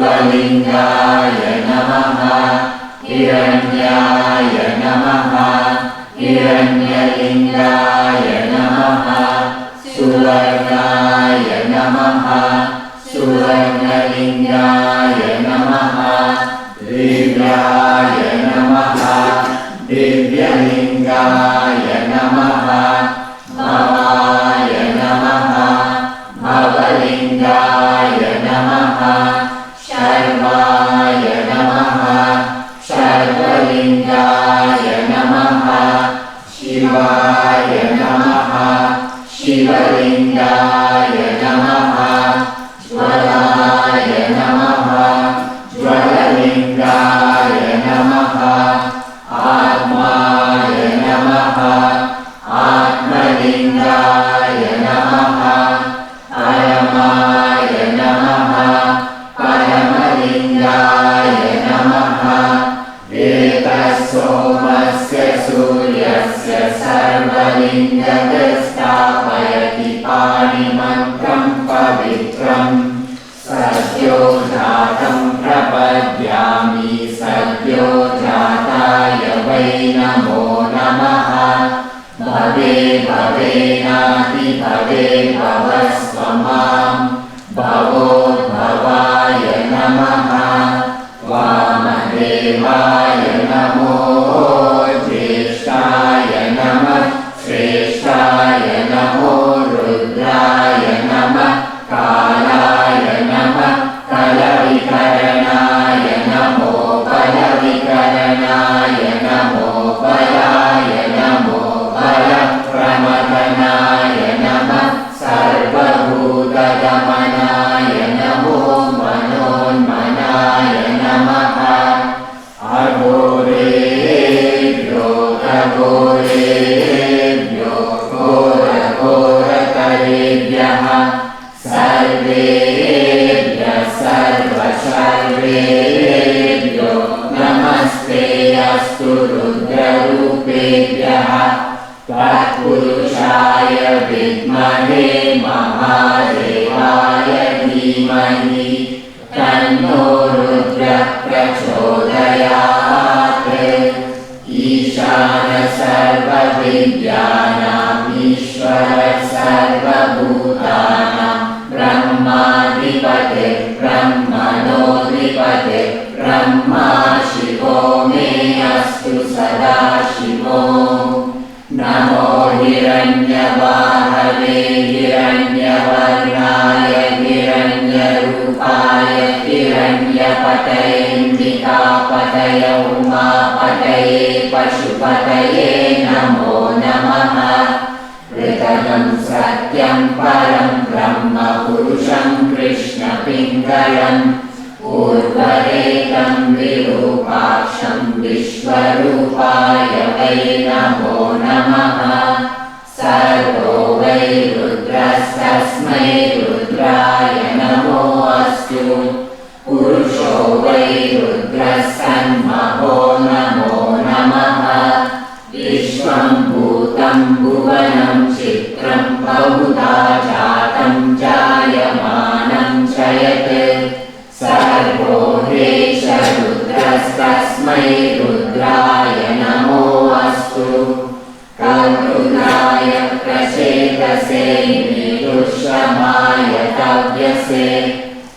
शिवलिंगाय नमः हिरण्याय नमः हिरण्यलिंगाय नमः सुवर्णाय नमः सुवर्णलिंगाय नमः दिव्याय नमः दिव्यलिंगाय नमः भवाय नमः भवलिंगाय नमः शर्वाय नमः शर्वलिंगाय नमः शिवाय नमः शिवलिंगाय नमः ज्वलाय नमः ज्वललिंगाय नमः आत्माय नमः आत्मलिंगाय नमः परमाय नमः परमलिंगाय नमः वेदसोमस्य सूर्यस्य सर्वलिंगस्थापयति पाणिमन्त्रं पवित्रम् सद्यो जातं प्रपद्यामि सद्यो जाताय वै नमो नमः भवे भवेनाति भवे भवस्व मां भवोद्भवाय नमः वामदेवाय नमो ज्येष्ठाय नमः श्रेष्ठाय नमो रुद्राय नमः कालाय नमः कलविकरणाय नमो बलविकरणाय नमो बलाय नमो बलप्रमदनाय नमः सर्वभूतदमनाय नमो मनोन्मनाय नमः अघोरेभ्यो अघोरेभ्यो घोरघोरतरेभ्यः सर्वेभ्यः सर्वसर्वेभ्यो नमस्ते अस्तु रुद्ररूपेभ्यः तत्पुरुषाय विद्महे महादेवाय धीमहि तन्नो रुद्रः प्रचोदयात् ईशानः सर्वविद्यानाम् ईश्वरः सर्वभूतानां ब्रह्माधिपतिः ब्रह्मणोऽधिपतिः ब्रह्मा शिवो मे अस्तु सदा शिवो नमो हिरण्यवाहवे हिरण्यवर्णाय हिरण्यरूपाय हिरण्यपतयेऽम्बिकापतये उमापतये पशुपतये नमो नमः ऋतनं सत्यं परं ब्रह्म पुरुषं कृष्णपिङ्गलम् ऊर्ध्वरेतं विरूपाक्षं विश्वरूपाय वै नमो नमः सर्वो वै रुद्रस्तस्मै रुद्राय नमो अस्तु पुरुषो वै रुद्रस्तन्महो नमो नमः विश्वं भूतं भुवनं चित्रं बहुधा जातं जायमानं च यत् सर्वो हेश रुद्रस्तस्मै रुद्राय नमो अस्तु करुणाय प्रचेतसे मृदुश्रमाय तव्यसे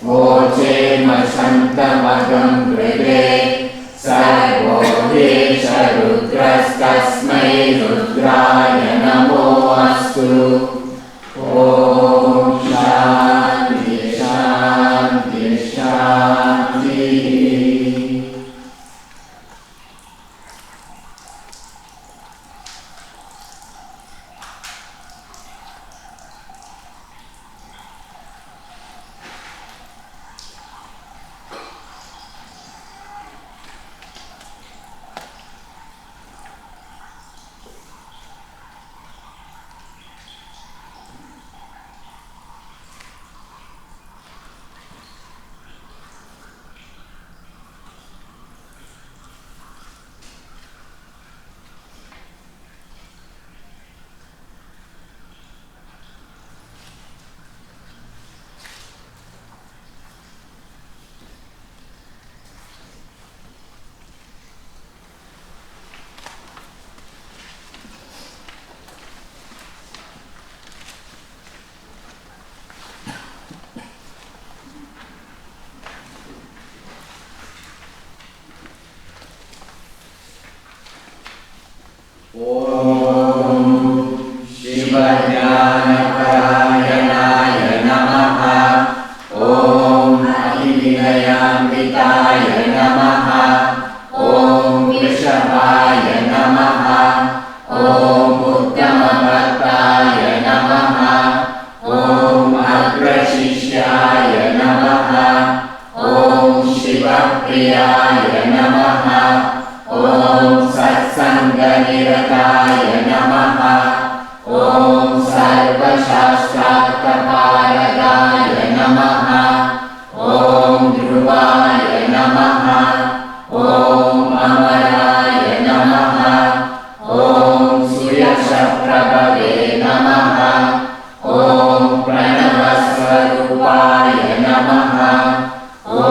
वोचेम शन्तमगं कृते सर्वो हेश रुद्रस्तस्मै रुद्राय नमो अस्तु ॐ शान्ति शान्ति शान्तिः शिवज्ञानपरायणाय नमः। ॐ अतिविनयान्विताय नमः। ॐ वृषभाय नमः। ॐ उत्तमभक्ताय नमः। ॐ अग्रशिष्याय नमः। ॐ शिवप्रियाय नमः। ॐ सत्सङ्गनिरताय नमः। ॐ सर्वशास्त्रार्थपारगाय नमः। ॐ ध्रुवाय नमः। ॐ अमराय नमः। ॐ सुयशप्रभवे नमः। ॐ प्रणवस्वरूपाय नमः। ॐ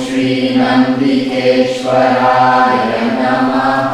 श्रीनन्दिकेश्वराय नमः।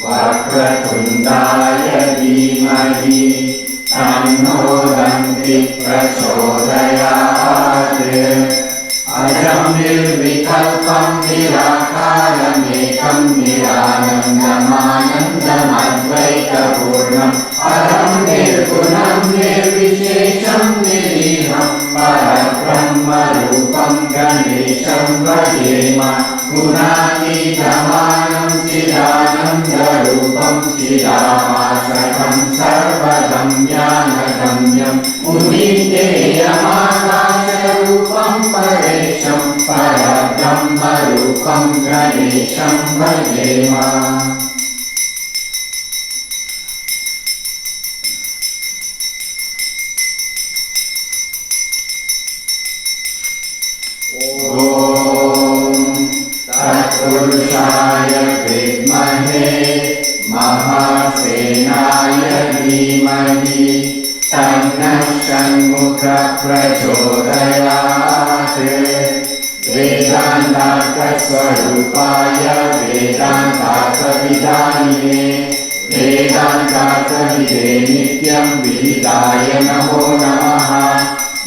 वक्रतुण्डाय धीमहि तन्नो दन्ति प्रचोदयात्। अजं निर्विकल्पं निराकारमेकं निरानन्दमानन्दमद्वैतपूर्णं परं निर्गुणं निर्विशेषं निरीहं परब्रह्मरूपं गणेशं भजेम। गुणातीतमानं चिदानन्दरूपं चिदाभासकं सर्वगं ज्ञानगम्यं मुनितेयमाकाशरूपं परेशं परब्रह्मरूपं गणेशं भजेम। तत्पुरुषाय विद्महे महासेनाय धीमहि तन्नः षण्मुखः प्रचोदयात्। वेदान्तार्थस्वरूपाय वेदान्तार्थविधानिने वेदान्तार्थविदे नित्यं विहिताय नमो नमः।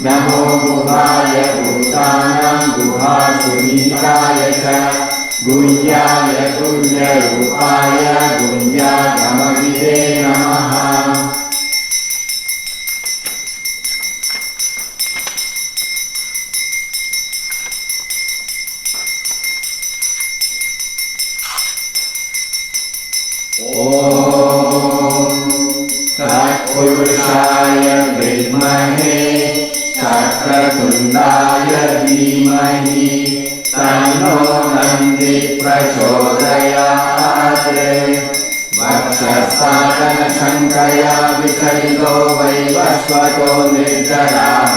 नमो गुहाय भूतानां गुहासुनीताय च गुह्याय गुह्यरूपाय गुह्यागमविदे नमः। तत्पुरुषाय विद्महे वक्रतुण्डाय धीमहि तन्नो दन्ति प्रचोदयात्। वक्षस्थानशङ्कया विचलितो वैवस्वतो निर्जराः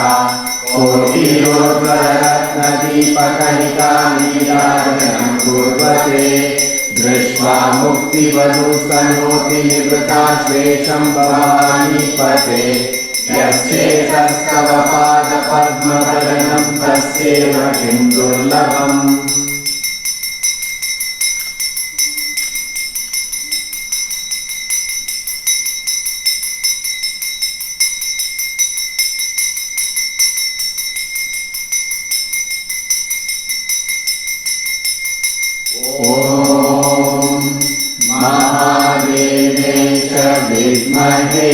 कोटिरोर्ध्वरत्नदीपकलिका नीराजनं कुर्वते। दृष्ट्वा मुक्तिवधूस्तनोति निवृता श्वेषं भवानीपते। यश्चेतस्तव पादपद्मभजनं तस्यैव किं दुर्लभम्। महादेवेश विद्महे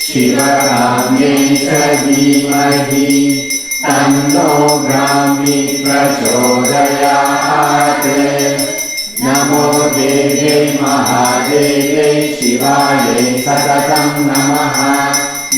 शिवकाम्ये च धीमहि तन्नो ब्राह्मी प्रचोदयात् नमो देव्यै महादेव्यै शिवायै सततं नमः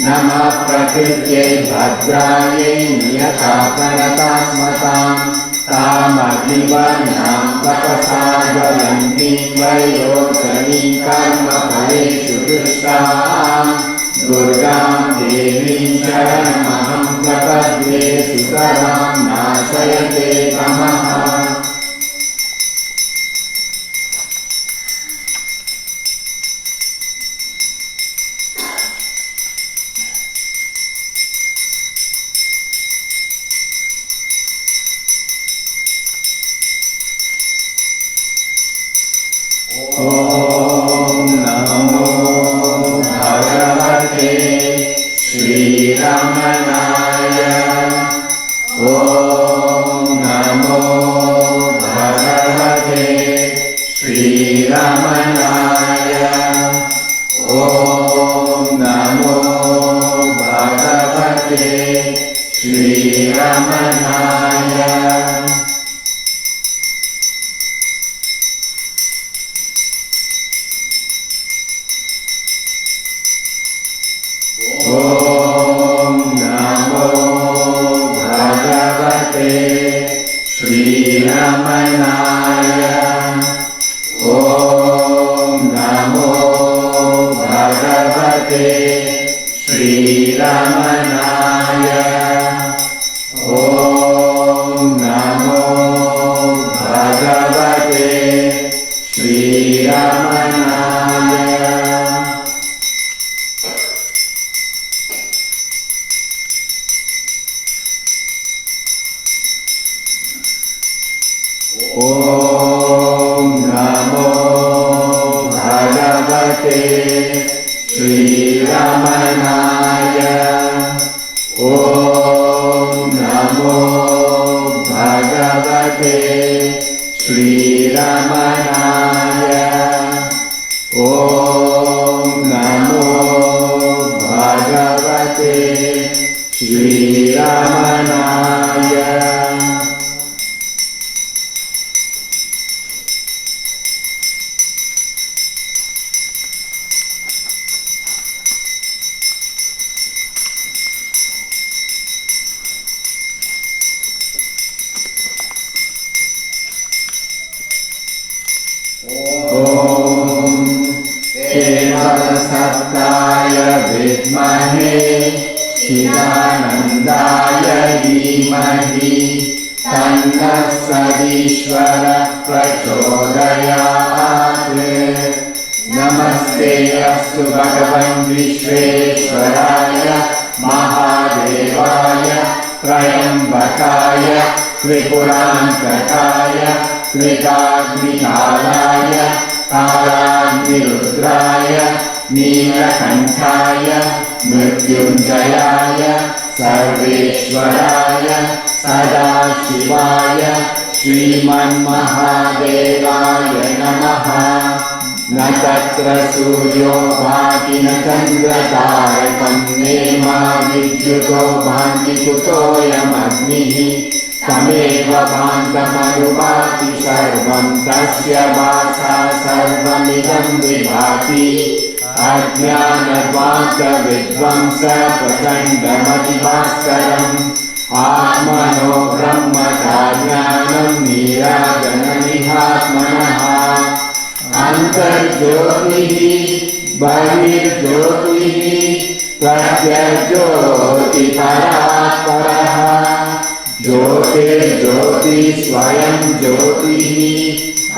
नमः प्रकृत्यै भद्रायै नियताकरतास्मताम् तामग्निवर्णां तपसा ज्वलन्तीं वैरोचनीं कर्मफलेषु दुष्टाम् दुर्गां देवीं शरणमहं प्रपद्ये सुतरां नाशयते तमः सत्ताय विद्महे चिदानन्दाय धीमहि तन्नः सदीश्वरः प्रचोदयात् नमस्ते अस्तु भगवन् विश्वेश्वराय महादेवाय त्र्यम्बकाय त्रिपुरान्तकाय त्रिकाग्निकालाय कालाग्निरुद्राय नीलकण्ठाय मृत्युञ्जयाय सर्वेश्वराय सदाशिवाय श्रीमन्महादेवाय नमः न तत्र सूर्यो भाति न चन्द्रतारकं नेमा विद्युतो भान्ति कुतोऽयमग्निः तमेव भान्तमनुभाति सर्वं तस्य भासा सर्वमिदं विभाति अज्ञानध्वान्तविध्वंस प्रचण्डमतिभास्करम् आत्मनो ब्रह्मज्ञानं नीराजनमिहात्मनः अन्तर्ज्योतिः बहिर्ज्योतिः प्रत्यज्योतिपरात्परः ज्योतिर्ज्योति स्वयं ज्योतिः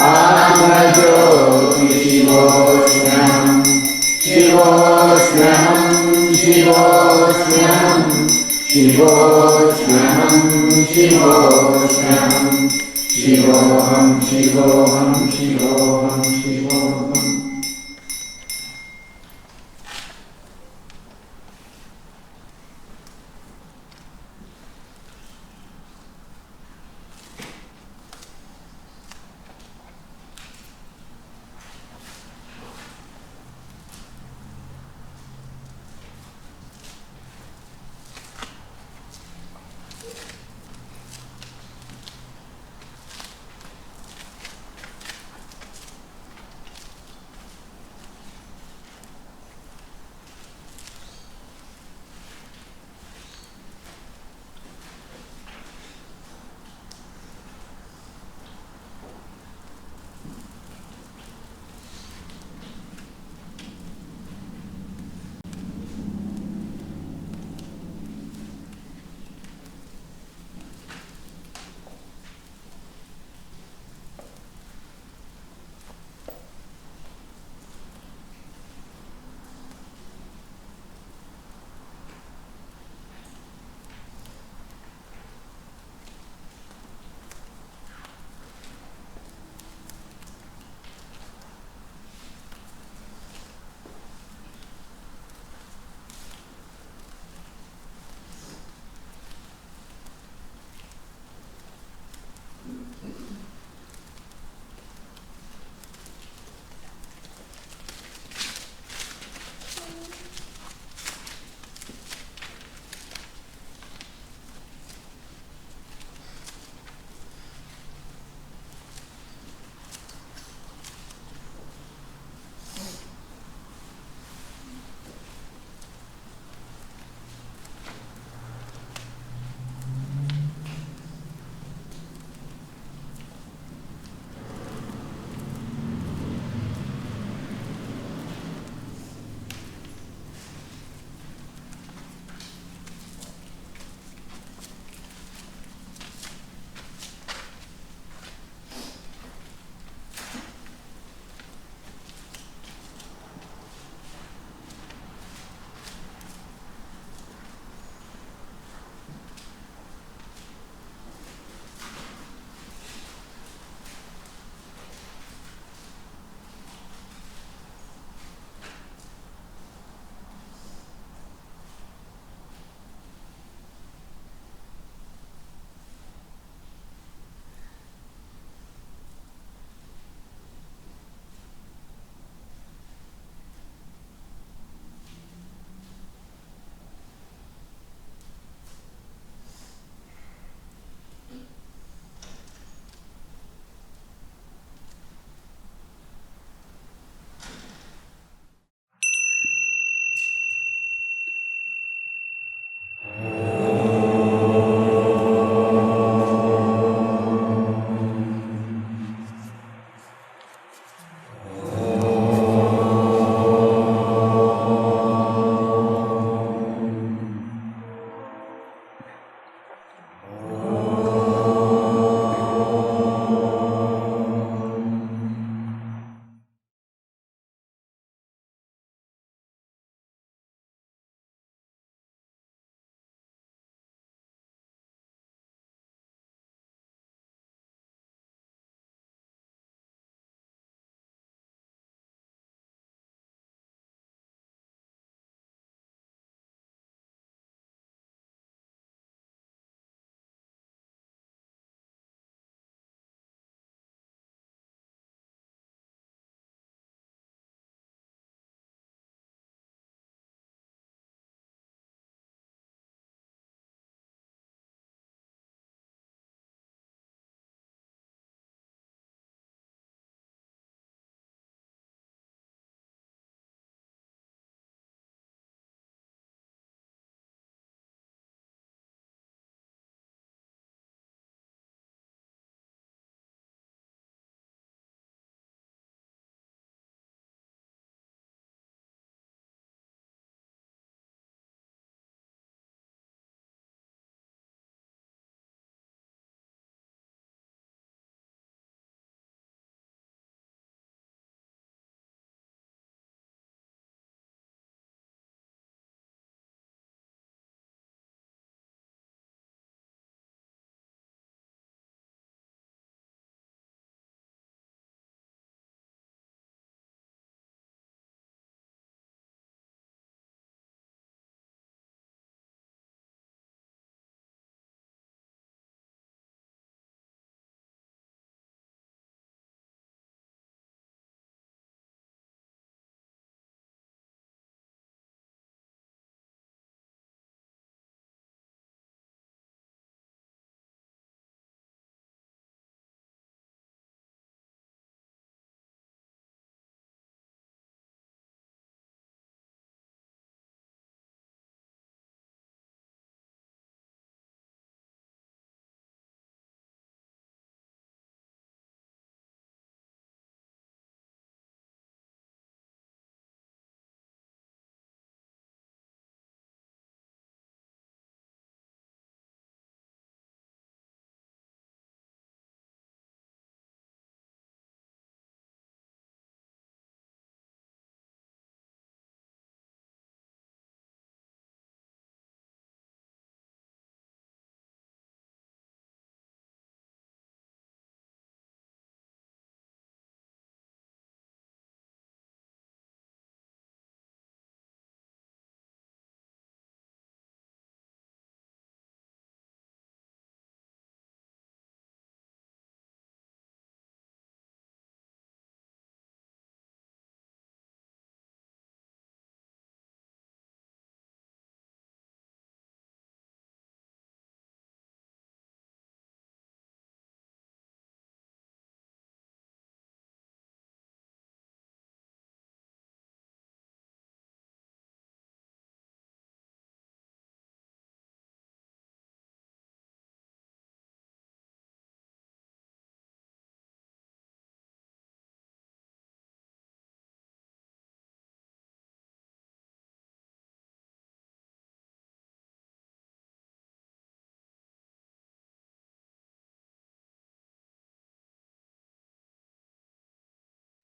आत्मज्योति शिवोष्णम् शिवोष्णम् शिवोष्णम् शिवोष्णम् शिवोष्णम् शिवोऽहं शिवोऽहं शिवोऽहं शिवोऽहम्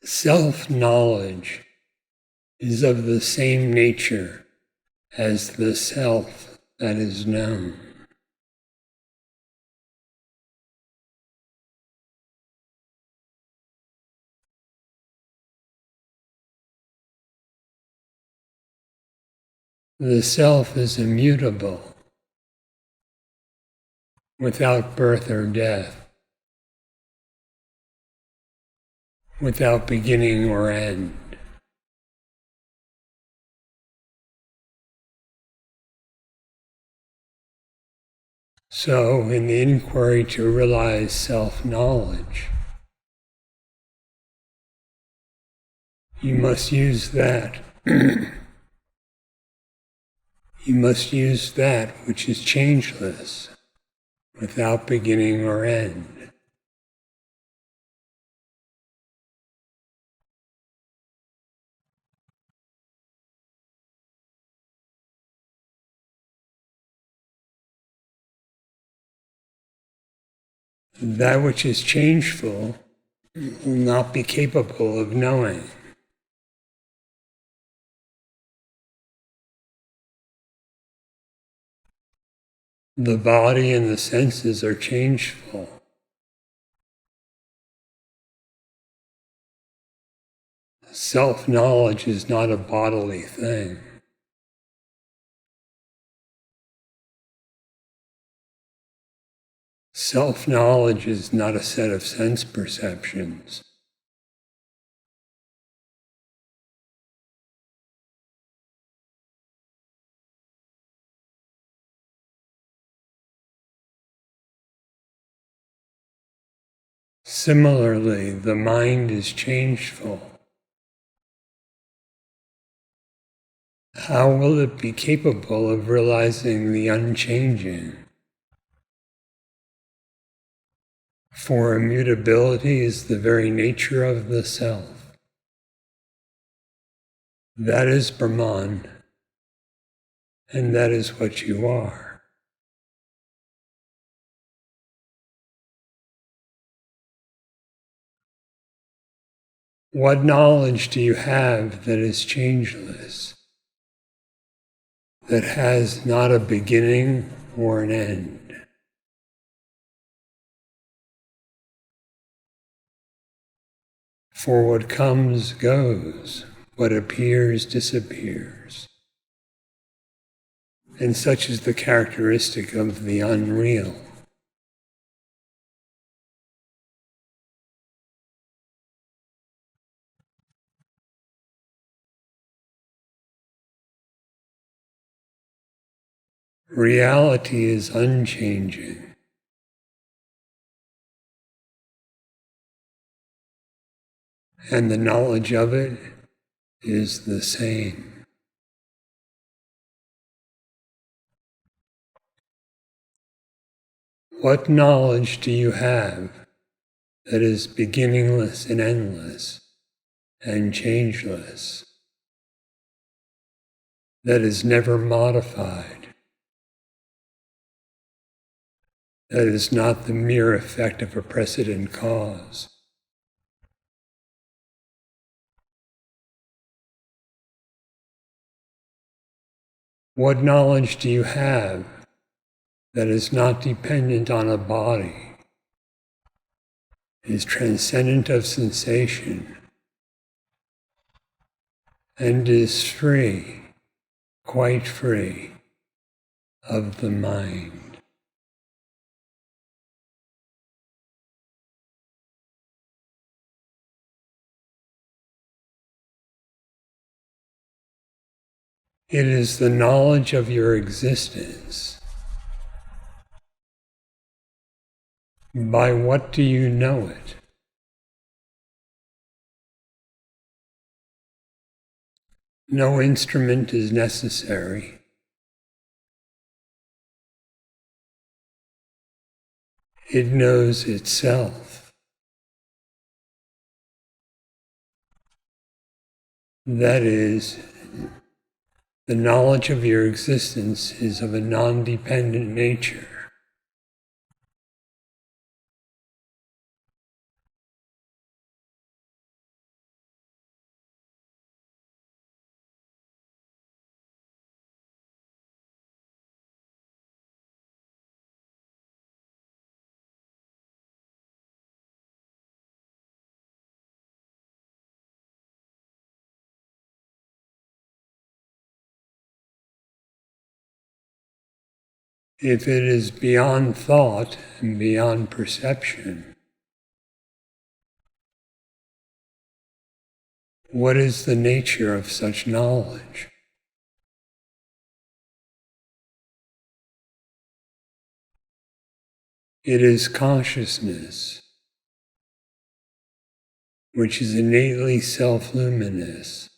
Self-knowledge is of the same nature as the self that is known. The self is immutable, without birth or death, without beginning or end. So, in the inquiry to realize self-knowledge, you must use that. You must use that which is changeless, without beginning or end. That which is changeful will not be capable of knowing. The body and the senses are changeful. Self-knowledge is not a bodily thing. Self-knowledge is not a set of sense perceptions. Similarly, the mind is changeful. How will it be capable of realizing the unchanging? For immutability is the very nature of the self. That is Brahman, and that is what you are. What knowledge do you have that is changeless, that has not a beginning or an end? For what comes goes, what appears disappears. And such is the characteristic of the unreal. Reality is unchanging. And the knowledge of it is the same. What knowledge do you have that is beginningless and endless and changeless, that is never modified, that is not the mere effect of a precedent cause? What knowledge do you have that is not dependent on a body, is transcendent of sensation, and is free, quite free, of the mind? It is the knowledge of your existence. By what do you know it? No instrument is necessary. It knows itself. That is, the knowledge of your existence is of a non-dependent nature. if it is beyond thought and beyond perception, what is the nature of such knowledge? It is consciousness, which is innately self-luminous.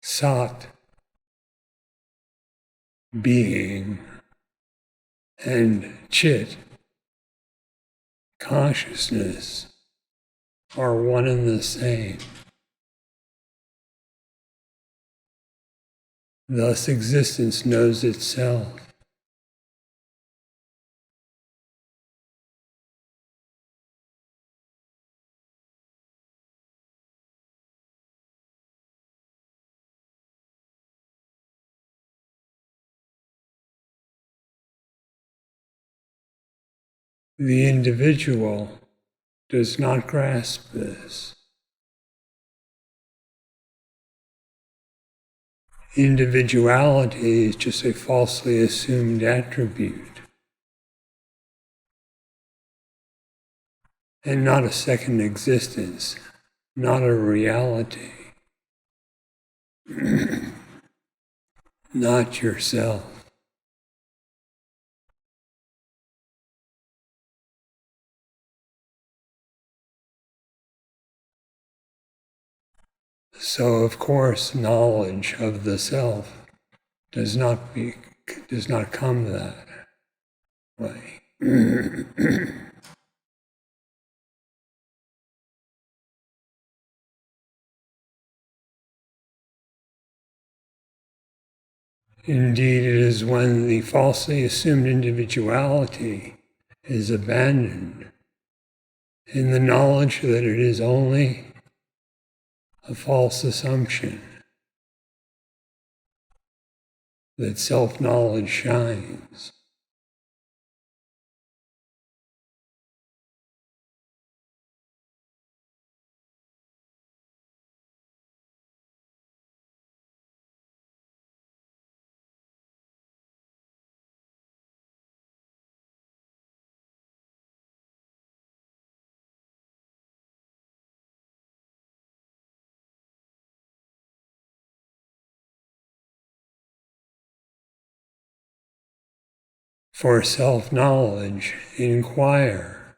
Sat, being, and Chit, consciousness, are one and the same. Thus existence knows itself. The individual does not grasp this. Individuality is just a falsely assumed attribute and not a second existence, not a reality, not yourself. So, of course, knowledge of the self does not come that way. Indeed, it is when the falsely assumed individuality is abandoned in the knowledge that it is only a false assumption that self-knowledge shines. For self-knowledge, inquire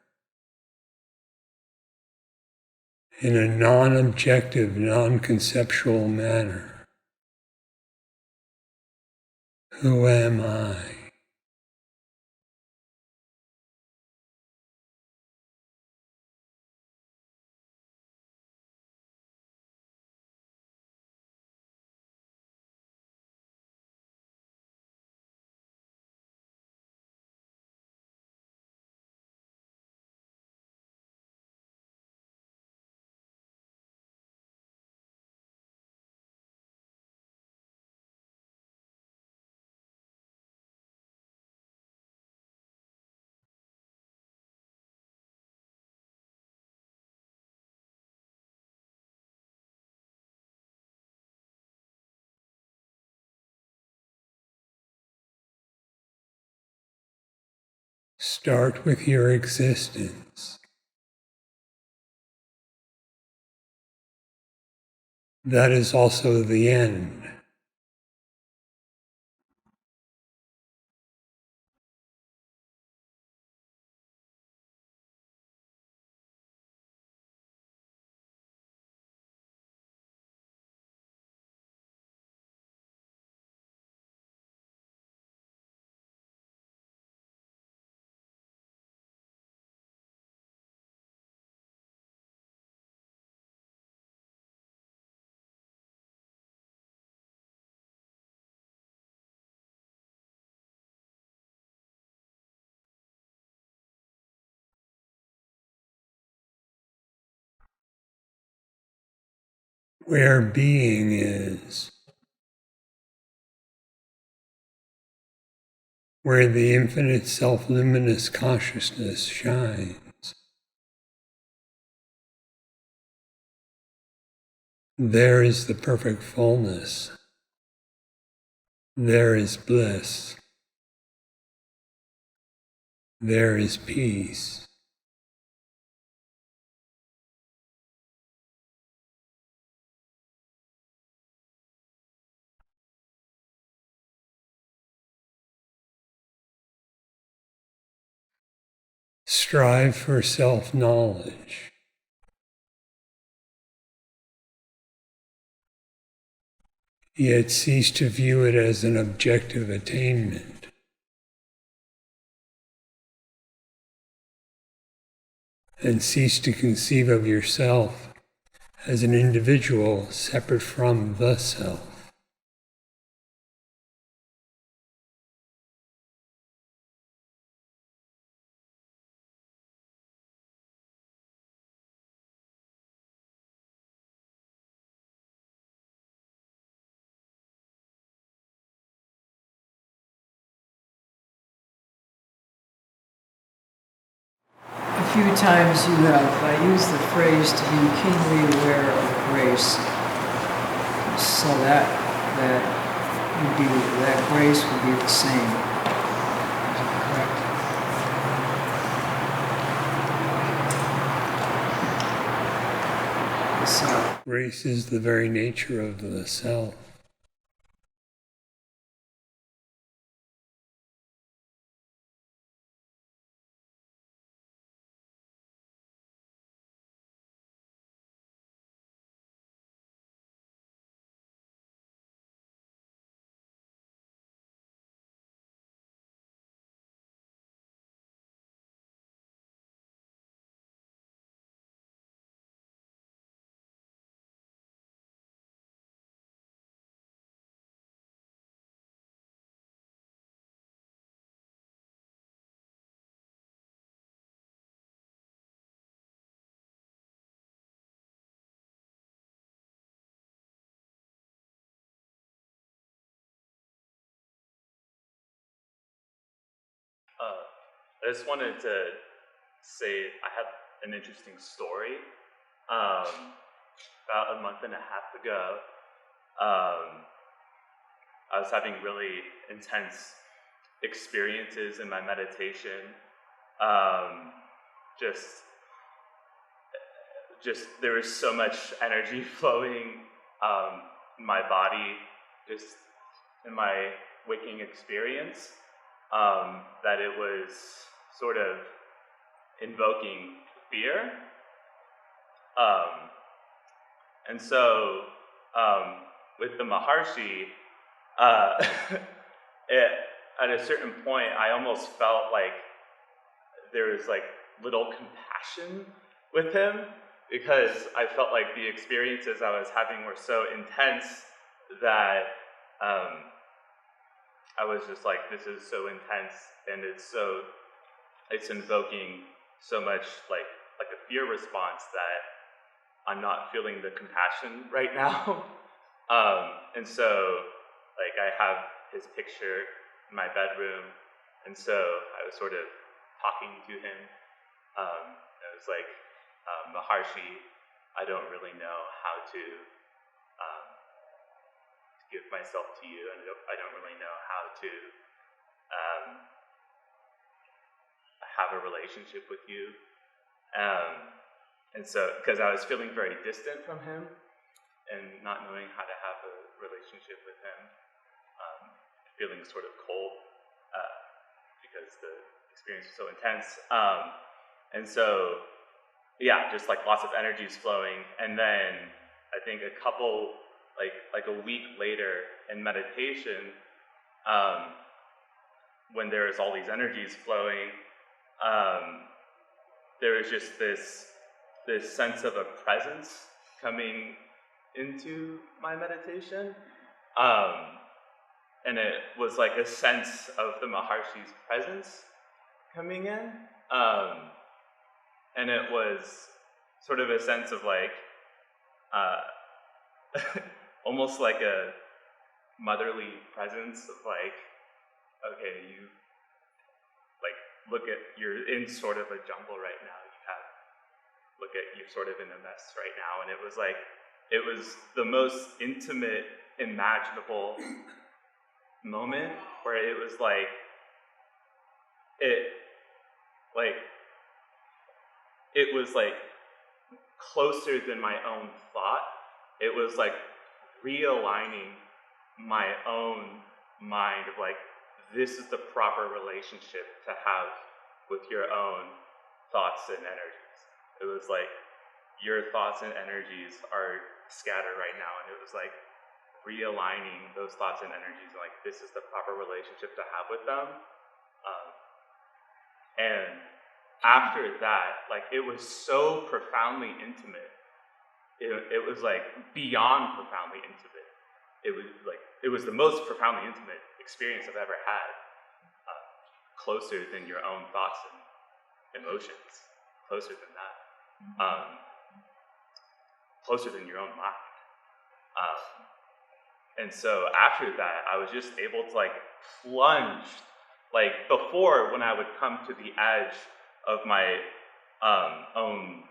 in a non-objective, non-conceptual manner. Who am I? Start with your existence. That is also the end. Where being is, where the infinite self-luminous consciousness shines. There is the perfect fullness. There is bliss. There is peace. Strive for self-knowledge. Yet cease to view it as an objective attainment. And cease to conceive of yourself as an individual separate from the self. A few times you have used the phrase to be keenly aware of grace, so that grace would be the same. Is that correct? The self. Grace is the very nature of the self. I just wanted to say I had an interesting story. About a month and a half ago, I was having really intense experiences in my meditation. Just there was so much energy flowing in my body, just in my waking experience, that it was sort of invoking fear. And so with the Maharshi, at a certain point, I almost felt like there was like little compassion with him, because I felt like the experiences I was having were so intense that I was just like, this is so intense, and it's invoking so much like a fear response that I'm not feeling the compassion right now. And so like I have his picture in my bedroom, and so I was sort of talking to him. I was like, Maharshi, I don't really know how to give myself to you, and I don't really know how to have a relationship with you. And so, because I was feeling very distant from him and not knowing how to have a relationship with him, feeling sort of cold because the experience was so intense. And so, yeah, just like lots of energies flowing. And then I think a couple, like a week later in meditation, when there's all these energies flowing, there was just this sense of a presence coming into my meditation. And it was like a sense of the Maharshi's presence coming in. And it was sort of a sense of like, almost like a motherly presence of like, okay, look at, you're in sort of a jungle right now. You're sort of in a mess right now. And it was like, it was the most intimate, imaginable moment where it was like, it was like closer than my own thought. It was like realigning my own mind of like, this is the proper relationship to have with your own thoughts and energies. It was like, your thoughts and energies are scattered right now, and it was like realigning those thoughts and energies, like this is the proper relationship to have with them. And after that, like it was so profoundly intimate. It was like beyond profoundly intimate. It was the most profoundly intimate experience I've ever had. Closer than your own thoughts and emotions. Closer than that. Closer than your own mind. And so after that, I was just able to like plunge. Like before, when I would come to the edge of my own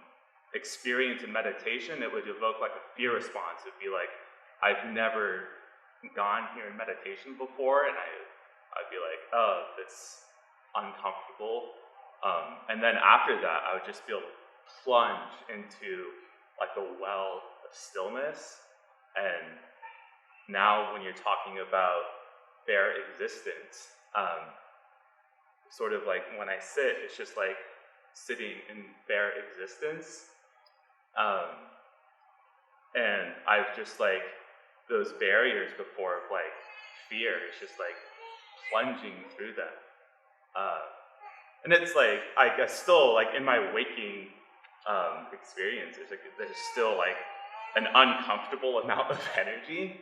experience in meditation, it would evoke like a fear response. It'd be like, I've never gone here in meditation before, and I'd be like, oh, that's uncomfortable. And then after that, I would just feel plunge into like a well of stillness. And now when you're talking about bare existence, sort of like when I sit, it's just like sitting in bare existence. And I've just like those barriers before of like fear, it's just like plunging through them. And it's like, I guess still like in my waking experience, there's still like an uncomfortable amount of energy.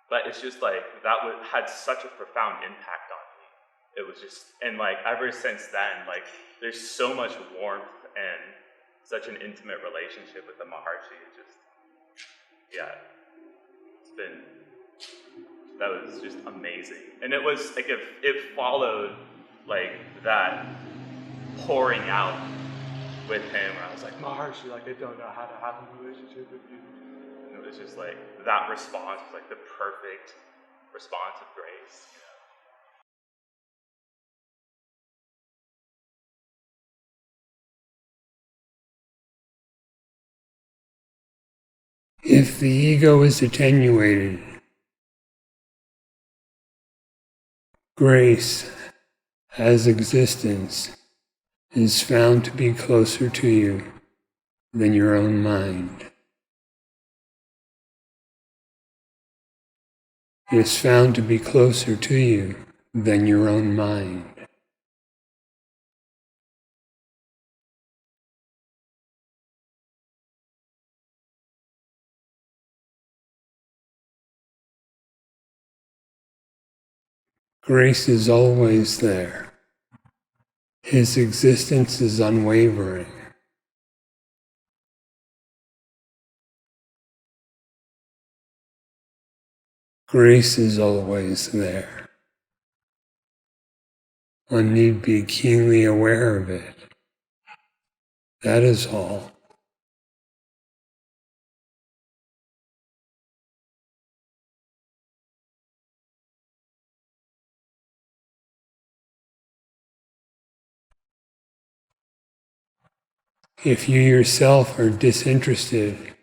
But it's just like, had such a profound impact on me. It was just, and like ever since then, like there's so much warmth and such an intimate relationship with the Maharishi. It just, yeah, that was just amazing. And it was like, it followed like that pouring out with him, where I was like, Maharishi, like I don't know how to have a relationship with you. And it was just like, that response was like the perfect response of grace. If the ego is attenuated, grace as existence is found to be closer to you than your own mind. It is found to be closer to you than your own mind. Grace is always there. His existence is unwavering. Grace is always there. One need be keenly aware of it. That is all. If you yourself are disinterested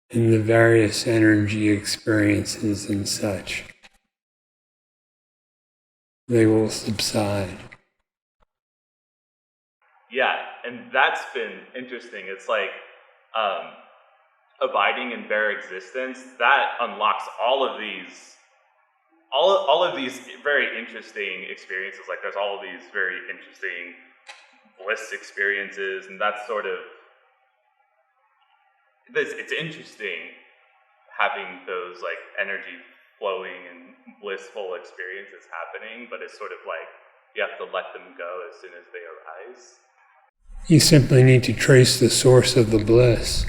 in the various energy experiences and such, they will subside. Yeah, and that's been interesting. It's like abiding in bare existence, that unlocks all of these very interesting experiences. Like there's all of these very interesting bliss experiences, and that's sort of, it's interesting having those like energy flowing and blissful experiences happening, but it's sort of like you have to let them go as soon as they arise. You simply need to trace the source of the bliss.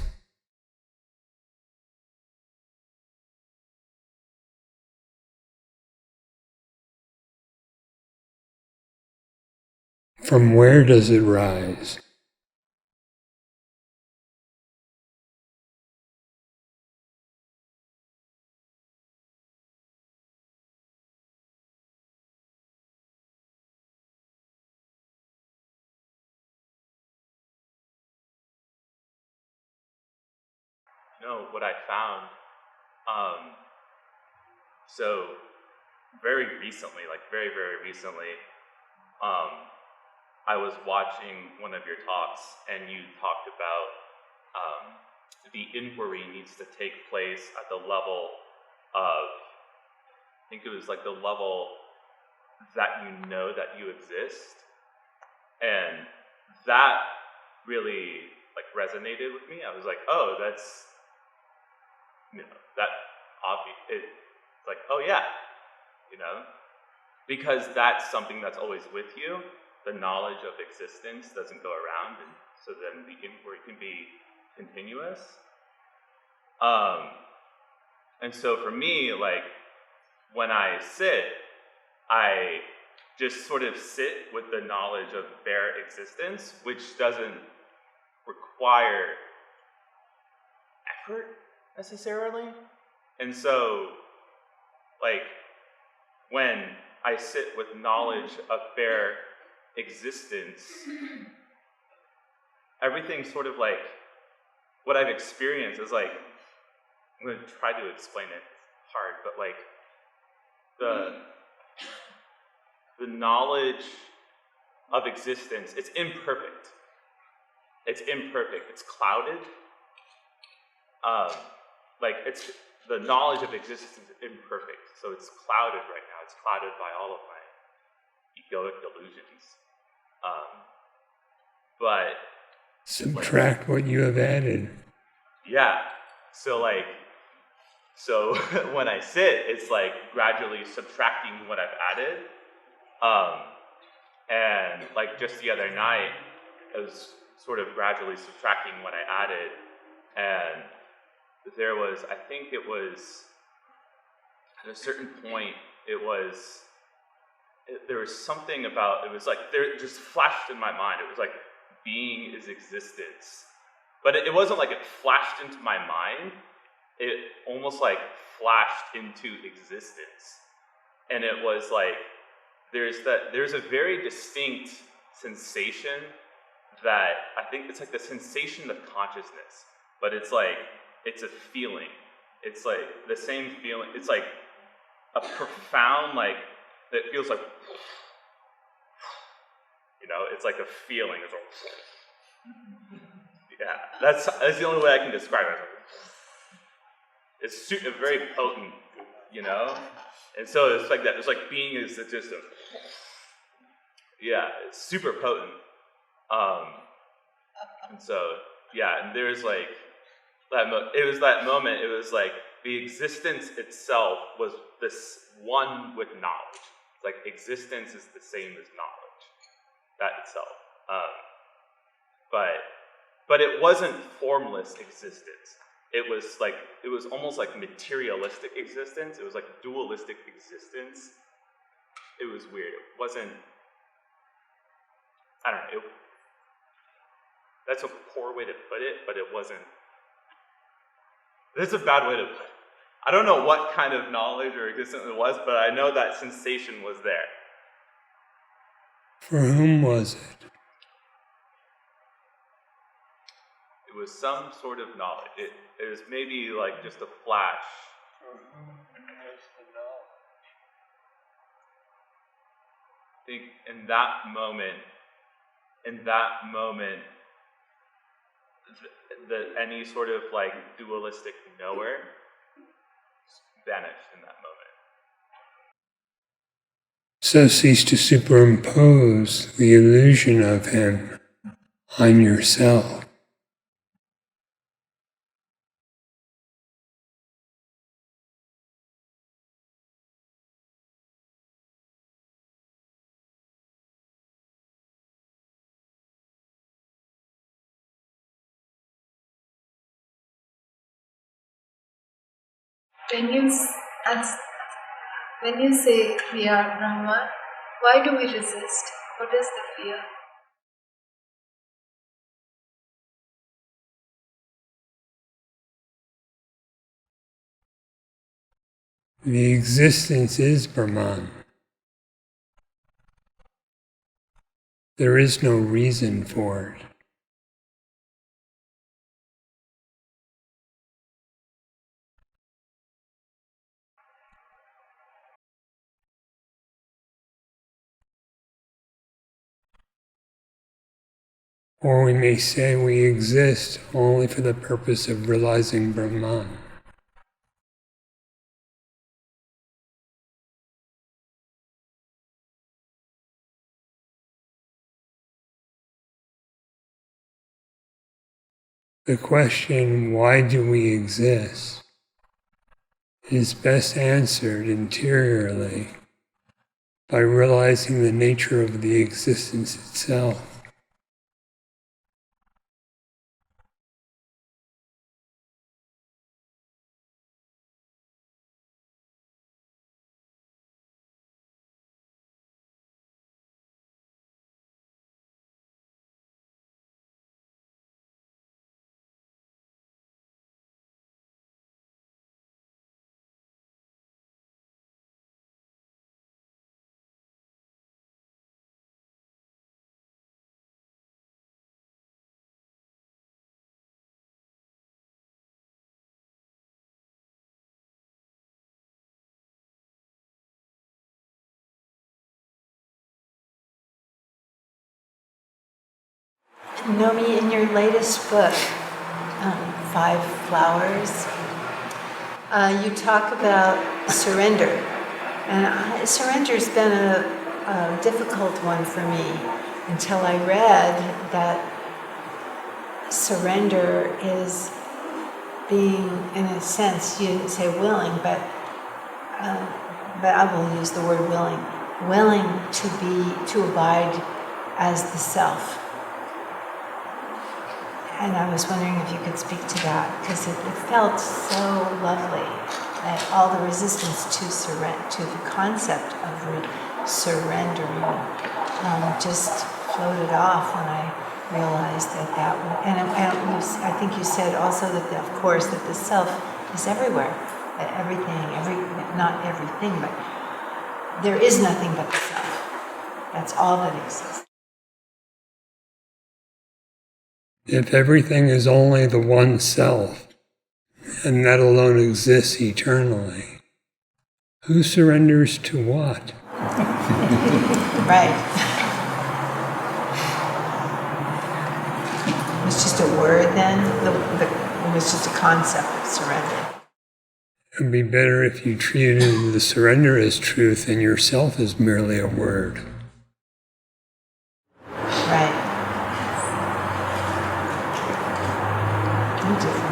From where does it rise? No, what I found, so very recently, like very, very recently, I was watching one of your talks and you talked about the inquiry needs to take place at the level of, I think it was like the level that you know that you exist. And that really like resonated with me. I was like, oh, that's, you know, that obvious. It's like, oh yeah, you know, because that's something that's always with you. The knowledge of existence doesn't go around, and so then the inquiry can be continuous. And so for me, like when I sit, I just sort of sit with the knowledge of bare existence, which doesn't require effort necessarily. And so, like, when I sit with knowledge of bare existence, everything sort of like, what I've experienced is like, I'm going to try to explain it, it's hard, but like, the knowledge of existence, it's imperfect. It's imperfect, it's clouded. Like it's, the knowledge of existence is imperfect, so it's clouded right now. It's clouded by all of my egoic delusions. But Subtract what you have added. yeah, so like, so when I sit, it's like gradually subtracting what I've added. And like just the other night, I was sort of gradually subtracting what I added, and there was, I think it was, at a certain point, there was something about, it was like, there just flashed in my mind, it was like, being is existence. But it wasn't like it flashed into my mind, it almost like flashed into existence. And it was like, there's a very distinct sensation that, I think it's like the sensation of consciousness, but it's like, it's a feeling. It's like the same feeling, it's like a profound, like, it feels like, you know, it's like a feeling. It's like, yeah, that's the only way I can describe it. It's very potent, you know? And so it's like that, it's like being is just a, yeah, it's super potent. And so, yeah, and there's like, it was that moment, it was like, the existence itself was this one with knowledge. It's like existence is the same as knowledge, that itself. But it wasn't formless existence. It was almost like materialistic existence. It was like dualistic existence. It was weird. It wasn't, I don't know, that's a poor way to put it, but it wasn't, that's a bad way to put it. I don't know what kind of knowledge or existence it was, but I know that sensation was there. For whom was it? It was some sort of knowledge. It was maybe like just a flash. I think in that moment, any sort of like dualistic knower vanished in that moment. So cease to superimpose the illusion of him on yourself. When you say we are Brahman, why do we resist? What does the feel? The existence is Brahman. There is no reason for it. Or we may say we exist only for the purpose of realizing Brahman. The question, why do we exist, is best answered interiorly by realizing the nature of the existence itself. Nomi, in your latest book, Five Flowers, you talk about surrender. And surrender's been a difficult one for me until I read that surrender is being, in a sense, you didn't say willing, but I will use the word willing to abide as the self. And I was wondering if you could speak to that, because it felt so lovely. All the resistance to the concept of surrendering just floated off when I realized that I think you said also that, of course, that the self is everywhere, that not everything, but there is nothing but the self. That's all that exists. If everything is only the one self, and that alone exists eternally, who surrenders to what? Right. It was just a word then? It was just a concept of surrender. It would be better if you treated the surrender as truth and yourself as merely a word. Right. Beautiful.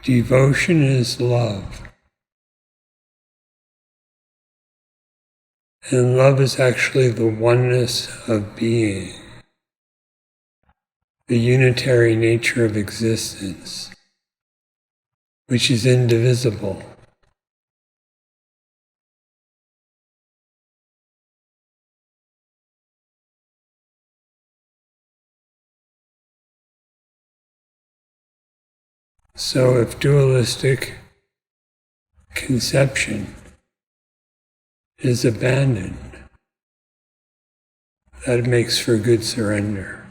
Devotion is love. And love is actually the oneness of being, the unitary nature of existence, which is indivisible. So if dualistic conception is abandoned, that makes for good surrender.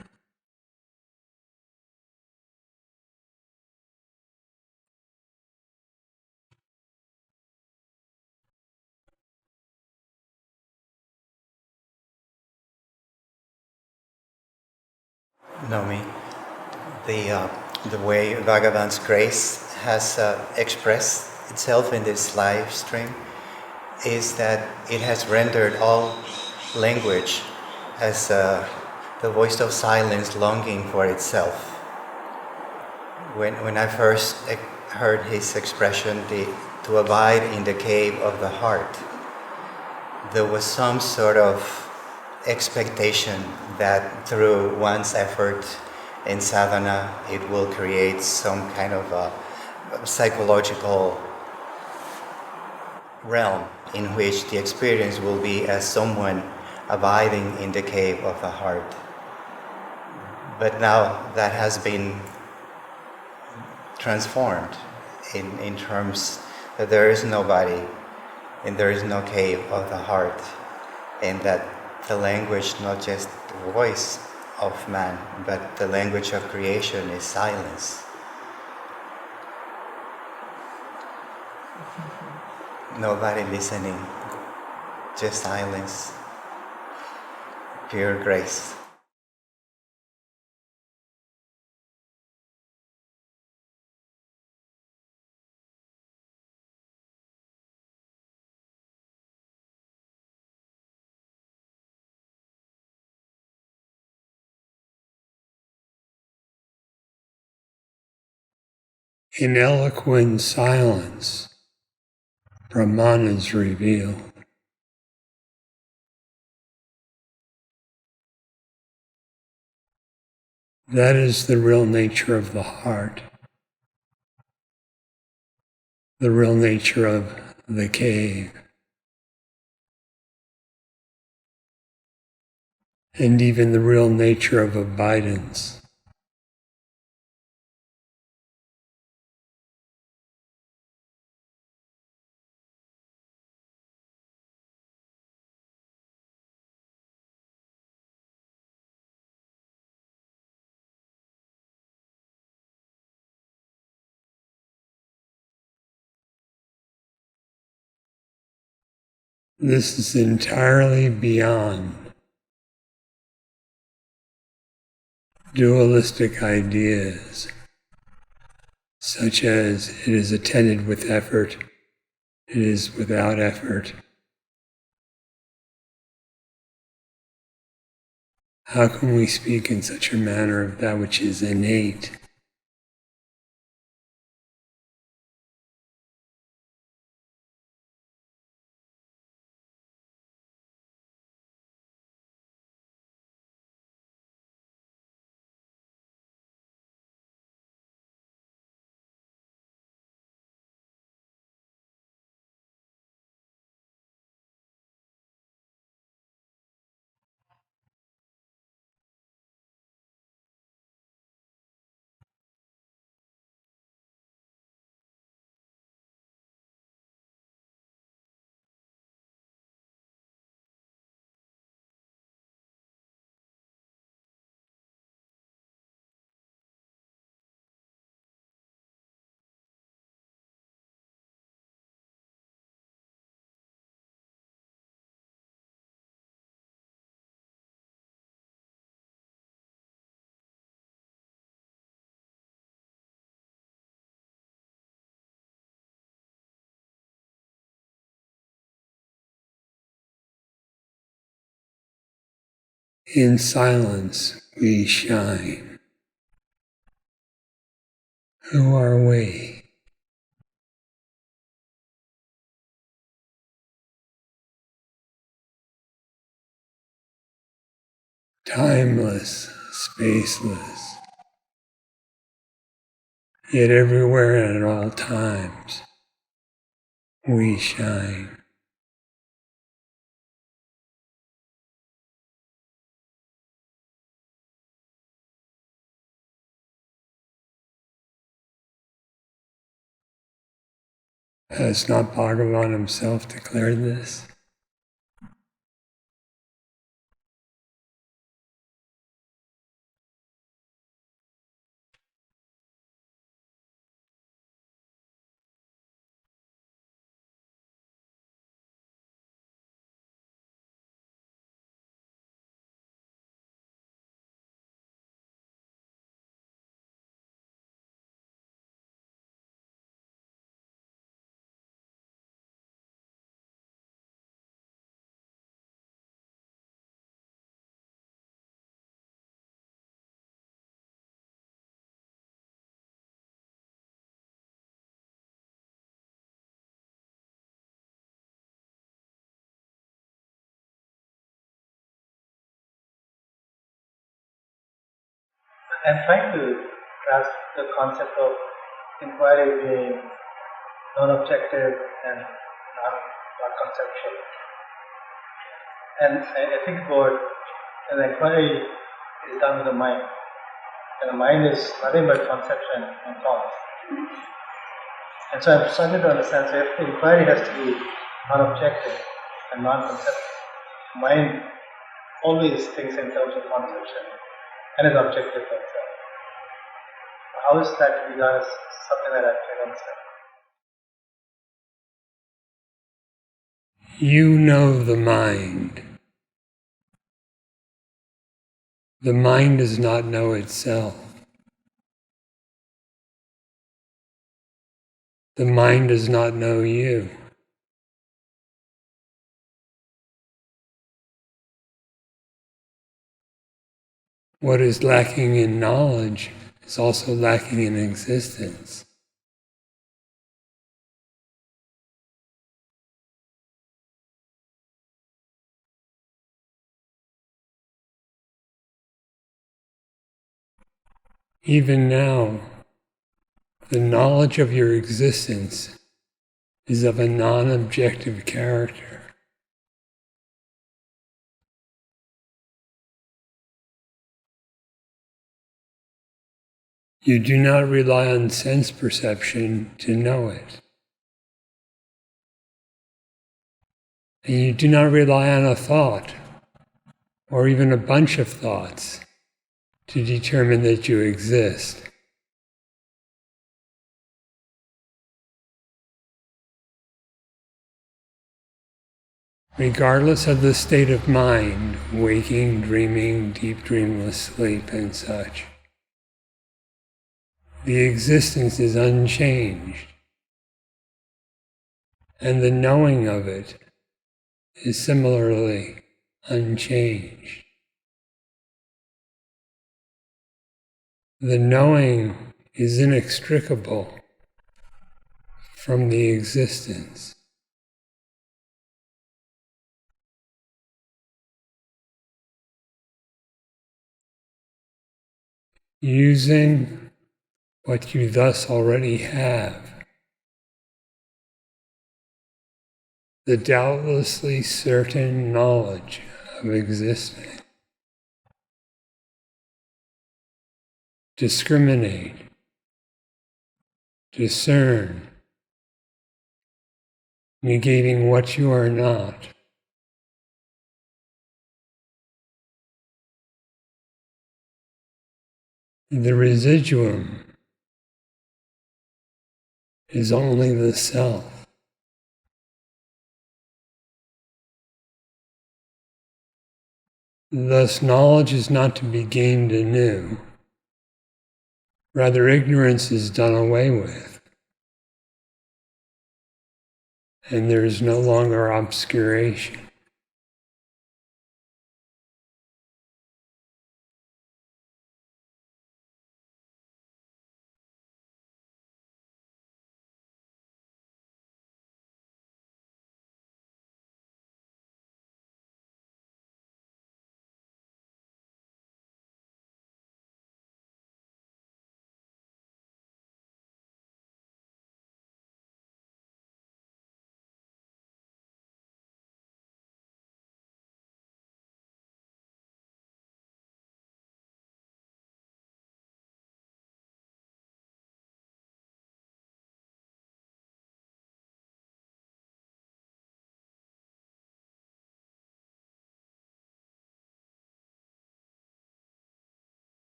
Nomi, the way Bhagavan's grace has expressed itself in this live stream is that it has rendered all language as the voice of silence longing for itself. When I first heard his expression, to abide in the cave of the heart, there was some sort of expectation that through one's effort in sadhana it will create some kind of a psychological realm in which the experience will be as someone abiding in the cave of the heart. But now that has been transformed in terms that there is nobody and there is no cave of the heart, and that the language, not just the voice of man, but the language of creation is silence. Nobody listening, just silence, pure grace. In eloquent silence, Brahman is revealed. That is the real nature of the heart, the real nature of the cave, and even the real nature of abidance. This is entirely beyond dualistic ideas, such as it is attended with effort, it is without effort. How can we speak in such a manner of that which is innate? In silence we shine. Who are we? Timeless, spaceless, yet everywhere and at all times we shine. Has not Bhagavan himself declared this? I'm trying to grasp the concept of inquiry being non-objective and non-conceptual. And I think about an inquiry is done with the mind. And the mind is nothing but conception and thoughts. And so I'm starting to understand, so if the inquiry has to be non-objective and non-conceptual, mind always thinks in terms of conception and is objective for itself. How is that to be done is something that I can understand. You know the mind. The mind does not know itself. The mind does not know you. What is lacking in knowledge is also lacking in existence. Even now, the knowledge of your existence is of a non-objective character. You do not rely on sense perception to know it. And you do not rely on a thought, or even a bunch of thoughts, to determine that you exist. Regardless of the state of mind, waking, dreaming, deep dreamless sleep, and such, the existence is unchanged, and the knowing of it is similarly unchanged. The knowing is inextricable from the existence. Using what you thus already have, the doubtlessly certain knowledge of existing. Discriminate, discern, negating what you are not. The residuum is only the self. Thus, knowledge is not to be gained anew. Rather, ignorance is done away with, and there is no longer obscuration.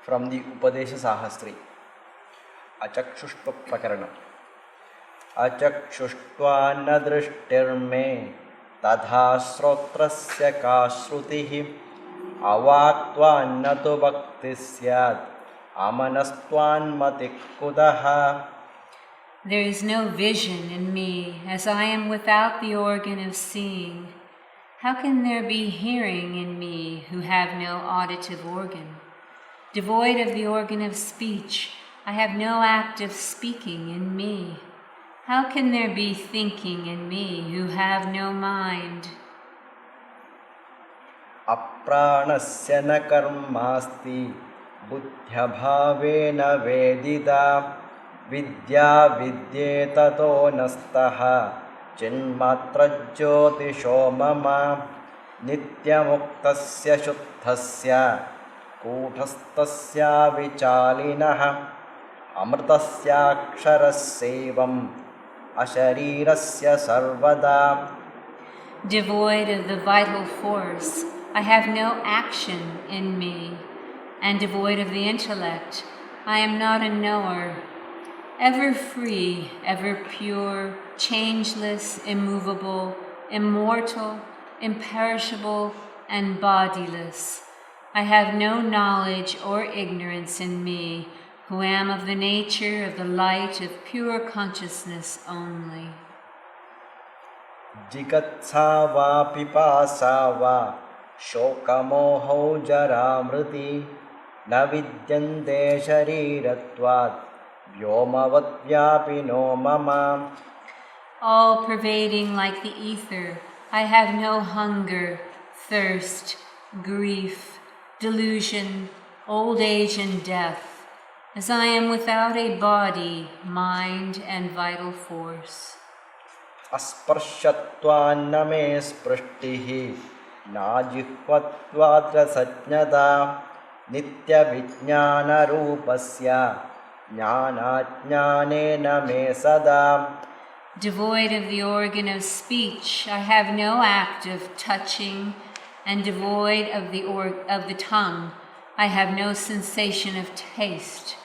From the Upadesha Sahasri, Achakshushva Prakaranam. Achakshushva na drishtirme tadha srotrasya ka shrutihi avaktva na tu bhakti syad amanastvan matik kudaha. There is no vision in me, as I am without the organ of seeing. How can there be hearing in me who have no auditive organ? Devoid of the organ of speech, I have no act of speaking in me. How can there be thinking in me who have no mind? Apranasya na karmasti buddhyabhavena vedita vidya vidyetato nastaha chinmatrajyotisho mama nityamuktasya shuddhasya kūthastasya vicalinaha amritasya aksharasevam asharirasya sarvada. Devoid of the vital force, I have no action in me, and devoid of the intellect, I am not a knower. Ever free, ever pure, changeless, immovable, immortal, imperishable, and bodiless, I have no knowledge or ignorance in me, who am of the nature of the light of pure consciousness only. Jigatsa va pipasa va shokamoho jaramriti na vidyante shariratvat vyomavat vyapino mama. All pervading like the ether, I have no hunger, thirst, grief, delusion, old age and death, as I am without a body, mind, and vital force. Asparshatva me sprishtihi najihvattvadra satnyata nitya vijnana rupasya jnanajnanena me sada. Devoid of the organ of speech, I have no act of touching, and devoid of the tongue, I have no sensation of taste.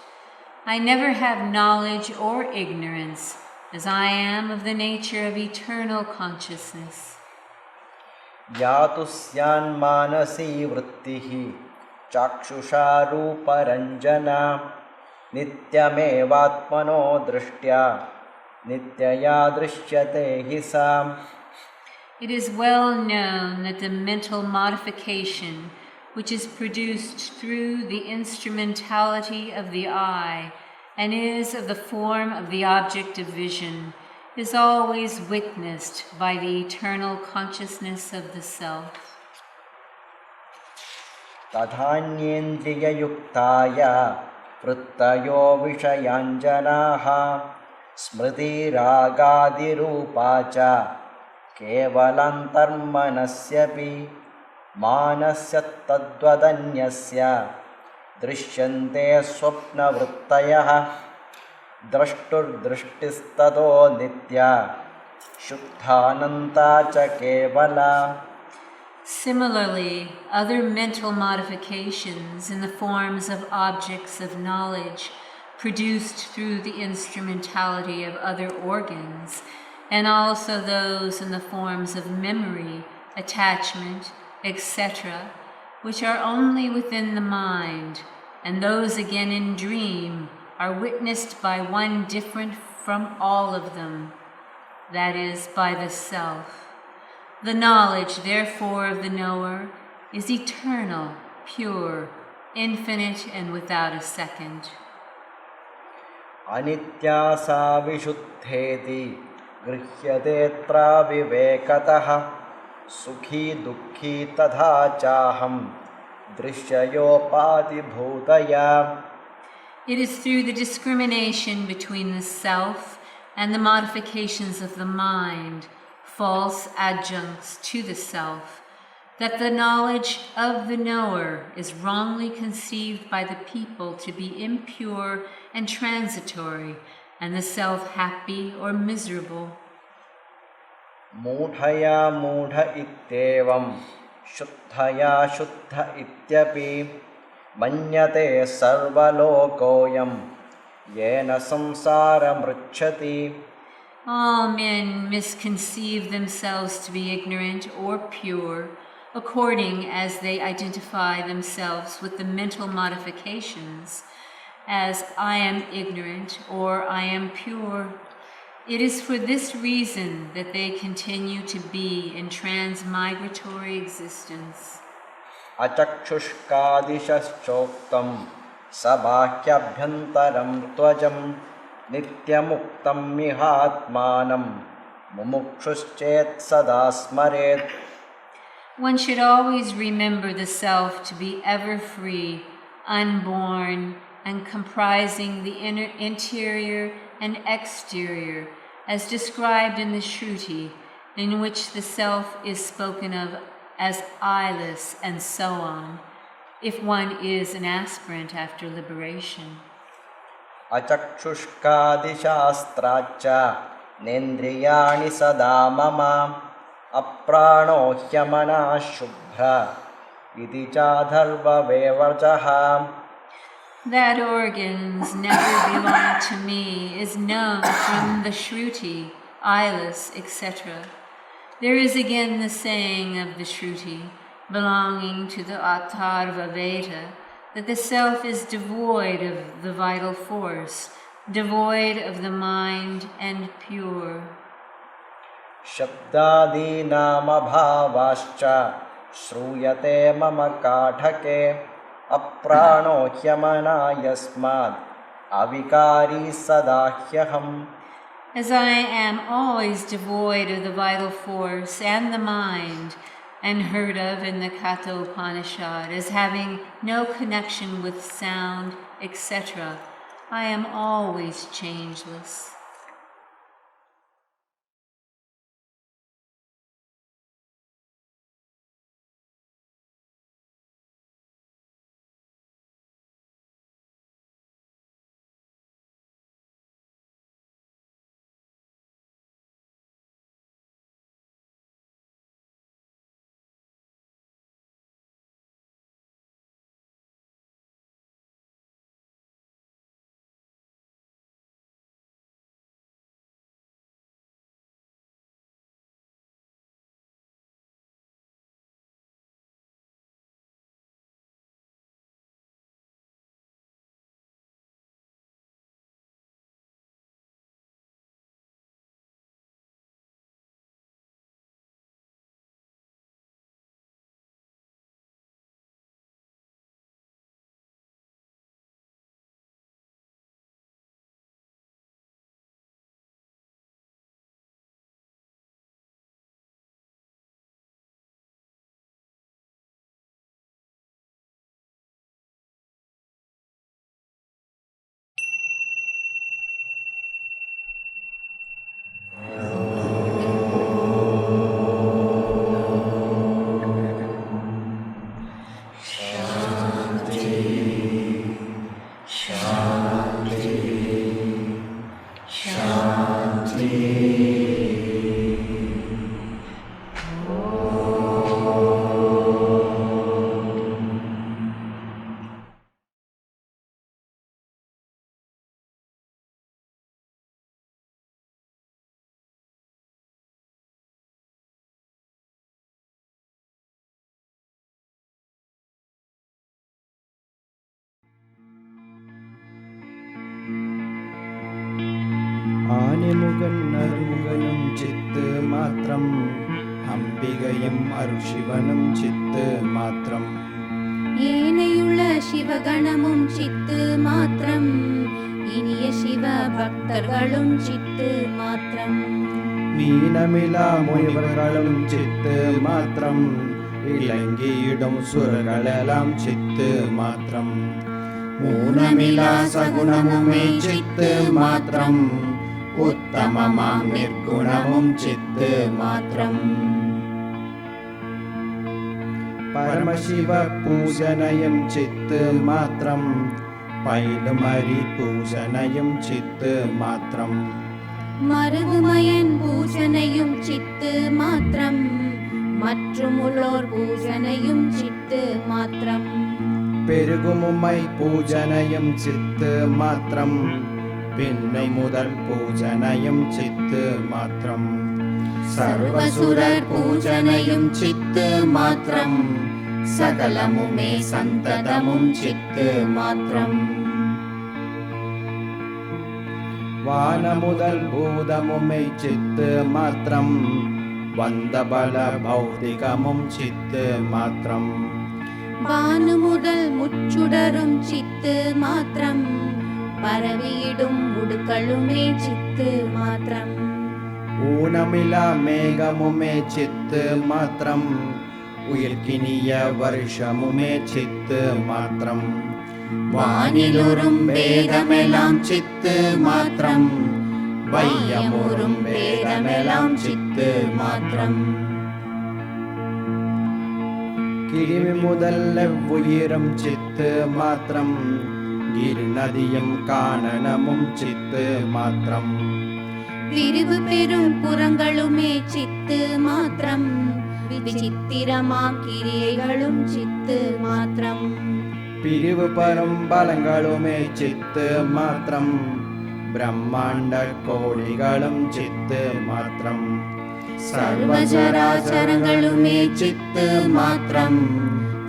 I never have knowledge or ignorance, as I am of the nature of eternal consciousness. Yatusyan manasi vrittihi chakshusha ruparanjana nityamevatmano drishtya nityaya drishyate hisa. It is well known that the mental modification, which is produced through the instrumentality of the eye and is of the form of the object of vision, is always witnessed by the eternal consciousness of the self. Tadhanyendriya yuktaya vrittayo vishayanjanaha smriti ragadi rupacha kevalantarmanasyapi manasya tadvadanyasya drishyante swapna vrittayah drashtur drishtistato nitya shuddhananta cha kevala. Similarly, other mental modifications in the forms of objects of knowledge produced through the instrumentality of other organs, and also those in the forms of memory, attachment, etc., which are only within the mind, and those again in dream, are witnessed by one different from all of them, that is, by the self. The knowledge, therefore, of the knower is eternal, pure, infinite, and without a second. Anitya sa vishuddheti grihyate pravivekatah sukhi dukhi tadha chaham drishyayopati bhutaya. It is through the discrimination between the self and the modifications of the mind, false adjuncts to the self, that the knowledge of the knower is wrongly conceived by the people to be impure and transitory, and the self happy or miserable. Mudhaya mudha ittevam shuddhaya shuddha ityapi manyate sarvalokoyam yena samsara mricchati. All men misconceive themselves to be ignorant or pure, according as they identify themselves with the mental modifications, as I am ignorant or I am pure. It is for this reason that they continue to be in transmigratory existence. अचक्षुष्कादिशश्चोक्तं सबाह्यभ्यन्तरं त्वजं नित्यमुक्तं मिहात्मानं मुमुक्षुश्चेत् सदा स्मरेत्. One should always remember the self to be ever free, unborn, and comprising the interior and exterior, as described in the Shruti, in which the self is spoken of as eyeless and so on, if one is an aspirant after liberation. Achakshushkadishastracha nendriyani sada mama aprano hyamana shubhra iti chadharva vevarjaha. That organs never belong to me is known from the Shruti, eyeless, etc. There is again the saying of the Shruti, belonging to the Atharva Veda, that the self is devoid of the vital force, devoid of the mind, and pure. Shabdadinama bhavascha shruyate mama kathake aprano hyamana yasmad avikari sadahyaham. As I am always devoid of the vital force and the mind, and heard of in the Katha Upanishad as having no connection with sound, etc., I am always changeless. ആനിമുകൻ അരുമുകനും ചിത്ത് മാത്രം അംബികയും അരുശിവനും ചിത്ത് മാത്രം ഏനയുള്ള ശിവഗണമും ചിത്ത് മാത്രം ഇനിയ ശിവഭക്തர்களும் ചിത്ത് മാത്രം മീനമില മുനിവர்களுം ചിത്ത് മാത്രം ഇലങ്കിയിടും സുരകളെല്ലാം ചിത്ത് മാത്രം മൂലമില സഗുണമുമേ ചിത്ത് മാത്രം ഉത്തമമാം നിർഗുണമും ചിത്ത് മാത്രം പരമശിവ പൂജനയും ചിത്ത് മാത്രം പൈലുമരി പൂജനയും ചിത്ത് മാത്രം മരുതുമയൻ പൂജനയും ചിത്ത് മാത്രം മറ്റുമുള്ളോർ പൂജനയും ചിത്ത് മാത്രം പെരുകുമുമ്മൈ പൂജനയും ചിത്ത് മാത്രം പിന്നെ മുതൽ പൂജനയും ചിത്ത് മാത്രം സർവസുരർ പൂജനയും ചിത്ത് മാത്രം സകലമുമേ സന്തതമും ചിത്ത് മാത്രം വാനമുതൽ ഭൂതമുമേ ചിത്ത് മാത്രം വന്ദബല ഭൗതികമും ചിത്ത് മാത്രം வானுமுதல் முச்சுடரும் சித்து மாத்திரம் பரவியிடும் முடுக்களுமே சித்து மாத்திரம் ஊனமிலா மேகமுமே சித்து மாத்திரம் உயிர்க்கினிய வருஷமுமே சித்து மாத்திரம் வானிலுறும் வேதமெல்லாம் சித்து மாத்திரம் வையமுறும் வேதமெல்லாம் சித்து மாத்திரம் கிருமி முதல் உயிரும் சித்து மாத்திரம் கிருநதியும் காணனமும் சித்து மாத்திரம் விரிவு பெரும் புறங்களுமே சித்து மாத்திரம் விசித்திரமாம் கிரியைகளும் சித்து மாத்திரம் பிரிவு பரும் பலங்களுமே சித்து மாத்திரம் பிரம்மாண்ட கோடிகளும் சித்து மாத்திரம் சர்வசராச்சரங்களுமே சித்து மாத்திரம்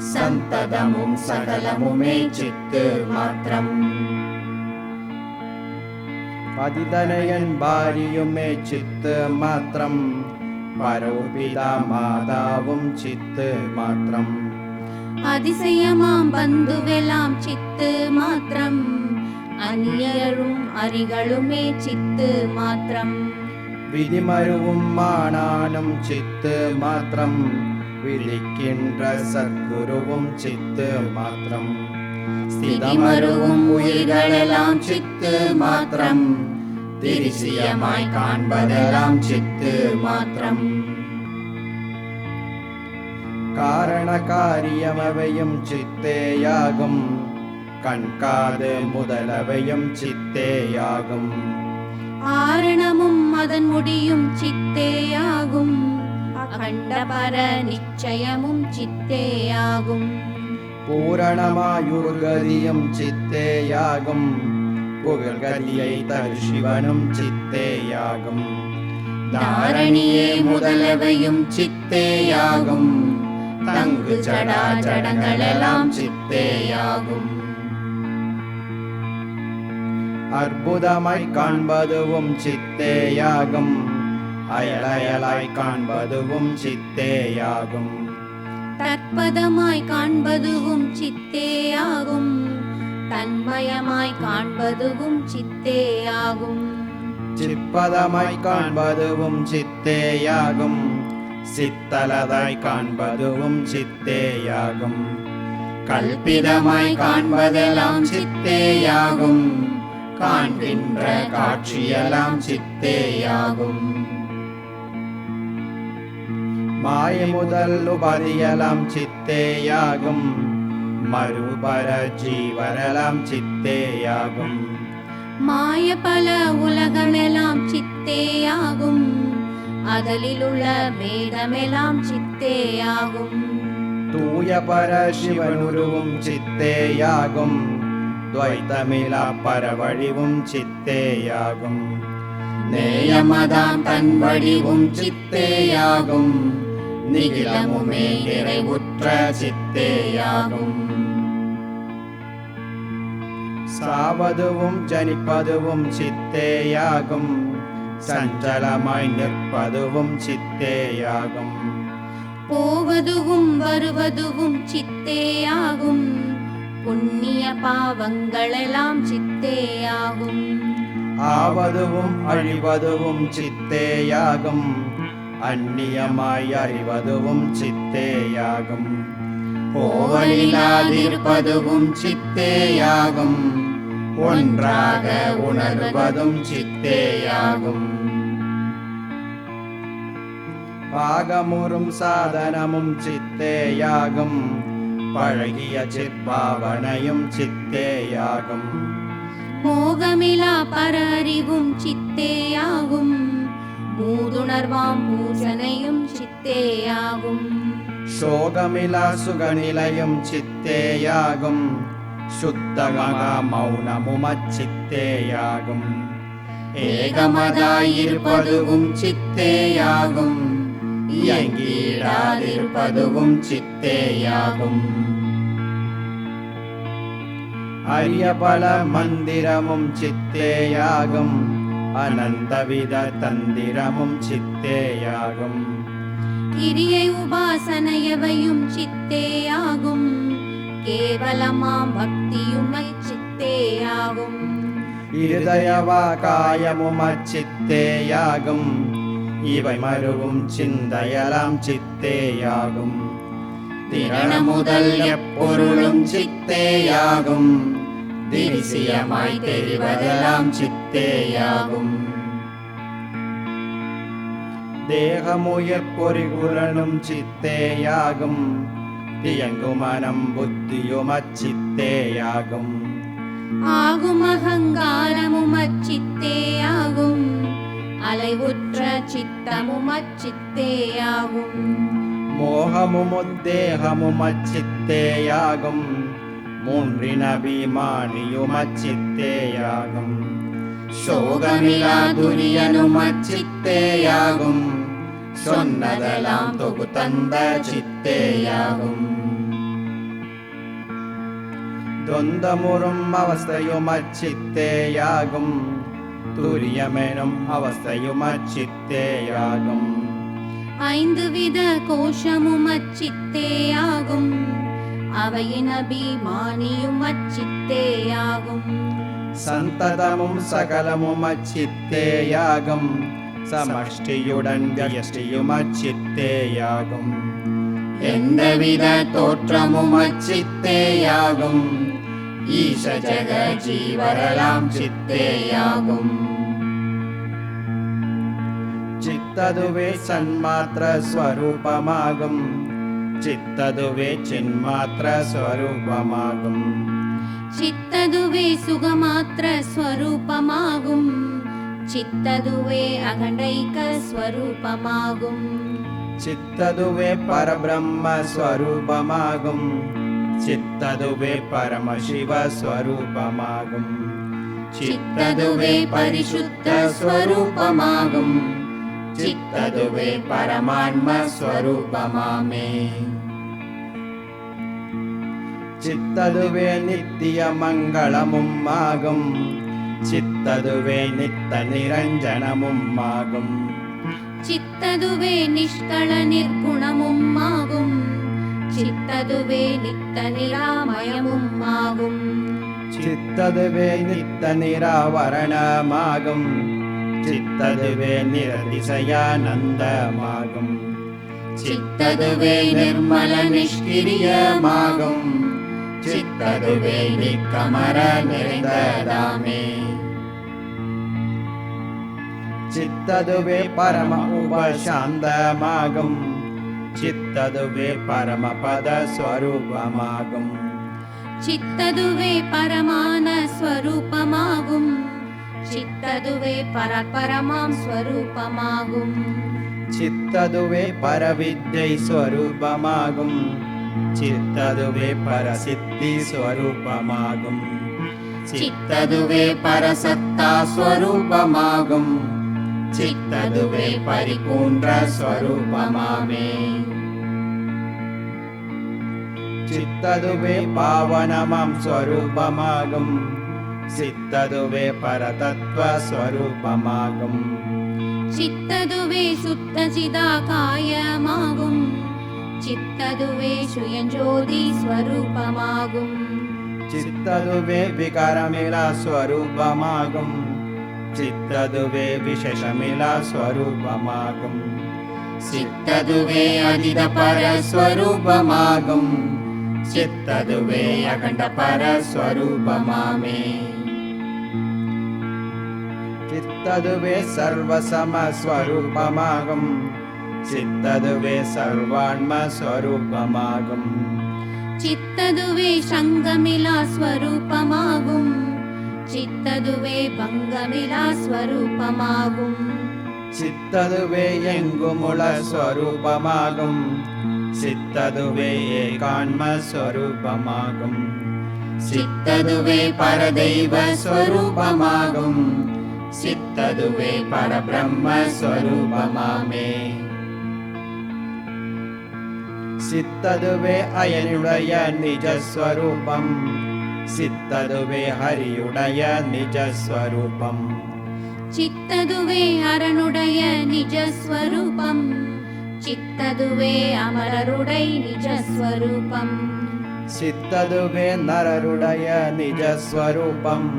சந்ததமும் சகலமுமே சித்து மாத்திரம் பதிதனயன் பாரியுமே சித்து மாத்திரம் பரோபிதா மாதாவும் சித்து மாத்திரம் அதிசயமாம் பந்துவெல்லாம் சித்து மாத்திரம் அந்நியரும் அரிகளுமே சித்து மாத்திரம் விதிமருவும் மானானும் சித்து மாத்திரம் விழிக்கின்ற சத்குருவும் சித்து மாத்திரம் ஸ்திதிமருவும் உயிர்களெல்லாம் சித்து மாத்திரம் திரிசியமாய் காண்பதெல்லாம் சித்து மாத்திரம் காரண காரியமவையும் சித்தேயாகும் கண்காது முதலவையும் சித்தேயாகும் ஆரணமும் அதன் முடியும் சித்தேயாகும் அகண்டபர நிச்சயமும் சித்தேயாகும் பூரணமாயுர்கதியும் சித்தேயாகும் புகழ்கதியை தரு சிவனும் சித்தேயாகும் தாரணியே முதலவையும் சித்தேயாகும் தங்கு ஜடா ஜடங்களெல்லாம் சித்தேயாகும் அற்புதமாய் காண்பதுவும் சித்தேயாகும் அயலயலாய் காண்பதுவும் சித்தேயாகும் தற்பதமாய் காண்பதுவும் சித்தேயாகும் தன்மயமாய் காண்பதுவும் சித்தேயாகும் சிற்பதமாய் காண்பதுவும் சித்தேயாகும் சித்தலதாய் காண்பதுவும் சித்தேயாகும் கல்பிதமாய் காண்பதெல்லாம் சித்தேயாகும் காண்கின்ற காட்சியெல்லாம் சித்தேயாகும் மாய முதல் உபாதியெல்லாம் சித்தேயாகும் மறுபர ஜீவரெல்லாம் சித்தேயாகும் மாய பல உலகமெல்லாம் சித்தேயாகும் அதலிலுள்ள வேதமெல்லாம் சித்தேயாகும் தூய பர சிவனுருவும் சித்தேயாகும் துவைத்தமிலா பரவழிவும் சித்தேயாகும் நேயமதாம் தன் வடிவும் சித்தேயாகும் நிகிலமுமே நிறைவுற்ற சித்தேயாகும் சாவதுவும் ஜனிப்பதுவும் சித்தேயாகும் சஞ்சலமாய் நிற்பதுவும் சித்தேயாகும் போவதுவும் வருவதுவும் சித்தேயாகும் புண்ணிய பாவங்களெல்லாம் சித்தேயாகும் ஆவதுவும் அழிவதுவும் சித்தேயாகும் அந்நியமாய் அறிவதுவும் சித்தேயாகும் போவலிலாதிருப்பதுவும் சித்தேயாகும் ஒன்றாக உணர்வதும் சித்தேயாகும் பாகமுறும் சாதனமும் சித்தேயாகும் பழகிய சிற்பாவனையும் சித்தேயாகும் மோகமிலா பரறிவும் சித்தேயாகும் மூதுணர்வாம் பூஜனையும் சித்தேயாகும் சோகமிலா சுகநிலையும் சித்தேயாகும் சுத்தமகா மௌனமும் அச்சித்தேயாகும் ஏகமதாயிருப்பதுவும் சித்தேயாகும் இயங்கிடாதிருப்பதுவும் சித்தேயாகும் அரிய பல மந்திரமும் சித்தேயாகும் அனந்தவித தந்திரமும் சித்தேயாகும் கிரியை உபாசனையவையும் சித்தேயாகும் கேவலமாம் பக்தியுமச்சித்தேயாகும். இருதயவா காயமும் அச்சித்தேயாகும். இவை மருவும் சிந்தையலாம் சித்தேயாகும். திறனமுதல் எப்பொருளும் சித்தேயாகும். திரிசியமாய் தெரிவதெல்லாம் சித்தேயாகும். தேகமுயற் பொறிகுலனும் சித்தேயாகும். தியங்கும் மனம் புத்தியும் அச்சித்தேயாகும். ஆகும் அகங்காரமும் அச்சித்தேயாகும். அலைவுற்ற சித்தமும் அச்சித்தேயாகும். மோகமும் உத்தேகமும் அச்சித்தேயாகும். மூன்றின் அபிமானியும் அச்சித்தேயாகும். சோகமிலா துரியனும் அச்சித்தேயாகும். சொன்னதெல்லாம் தொகுத்தந்த சித்தேயாகும். தொந்தமுறும் அவஸ்தையும் அச்சித்தேயாகும். துரியமெனும் அவஸ்தையும் அச்சித்தேயாகும். ஐந்து வித கோஷமும் அச்சித்தேயாகும். அவையின் அபிமானியும் அச்சித்தேயாகும். சந்ததமும் சகலமும் அச்சித்தேயாகும். சமஷ்டியுடன் வியஷ்டியும் அச்சித்தேயாகும். எந்தவித தோற்றமும் அச்சித்தேயாகும். ஈச ஜெக ஜீவரெல்லாம் சித்தேயாகும். சித்ததுவே சன்மாத்திர ஸ்வரூபமாகும். சித்ததுவே சின்மாத்திர ஸ்வரூபமாகும். சித்ததுவே சுகமாத்திர ஸ்வரூபமாகும். சித்ததுவே அகண்டைக ஸ்வரூபமாகும். சித்ததுவே பரபிரம்ம ஸ்வரூபமாகும். சித்ததுவே பரமசிவ ஸ்வரூபமாகும். சித்ததுவே பரிசுத்த ஸ்வரூபமாகும். சித்ததுவே பரமான்ம ஸ்வரூபமாமே. சித்ததுவே நித்திய மங்களமும் ஆகும். சித்ததுவே நித்த நிரஞ்சனமும் ஆகும். சித்ததுவே நிஷ்கள நிர்குணமும் ஆகும். சித்ததுவே நித்த நிராமயமும் ஆகும். சித்ததுவே நித்த நிராவரணமாகும். சித்ததுவே நிரதிசயானந்தமாகும். சித்ததுவே நிர்மல நிஷ்கிரியமாகும். சித்ததுவே நிக்கமர நிறைந்ததாமே. சித்ததுவே பரம உபசாந்தமாகும். சித்ததுவே பரமபத ஸ்வரூபமாகும். சித்ததுவே பரமான ஸ்வரூபமாகும். சித்ததுவே பரபரமாம் ஸ்வரூபமாகும். சித்ததுவே பரவித்யை ஸ்வரூபமாகும். சித்ததுவே பரசித்தி ஸ்வரூபமாகும். சித்ததுவே பரசத்தா ஸ்வரூபமாகும். சித்ததுவே பரிபூர்ண ஸ்வரூபமாமே. சித்ததுவே பாவனமாம் ஸ்வரூபமாகும். சித்ததுவே பரதத்துவ ஸ்வரூபமாகும். சித்ததுவே சுத்த சிதாகாயமாகும். சித்ததுவே சுயஞ்சோதி ஸ்வரூபமாகும். சித்ததுவே விகாரமிலா ஸ்வரூபமாகும். சித்ததுவே விசேஷமிலா ஸ்வரூபமாகும். சித்ததுவே அதித பர ஸ்வரூபமாகும். சித்ததுவே அகண்ட பர ஸ்வரூபமாமே. சித்ததுவே சர்வசம ஸ்வரூபமாகும். சித்ததுவே சர்வான்ம ஸ்வரூபமாகும். சித்ததுவே சங்கமிலா ஸ்வரூபமாகும். சித்ததுவே பங்கமிலா ஸ்வரூபமாகும். சித்ததுவே எங்குமுள ஸ்வரூபமாகும். சித்ததுவே ஏகான்ம ஸ்வரூபமாகும். சித்ததுவே பரதெய்வ ஸ்வரூபமாகும். சித்ததுவே பரபிரம்ம ஸ்வரூபமாமே. சித்ததுவே அயனுடைய நிஜஸ்வரூபம். சித்ததுவே ஹரியுடைய நிஜஸ்வரூபம். சித்ததுவே அரனுடைய நிஜஸ்வரூபம். சித்ததுவே அமரருடை நிஜஸ்வரூபம். சித்ததுவே நரருடைய நிஜஸ்வரூபம்,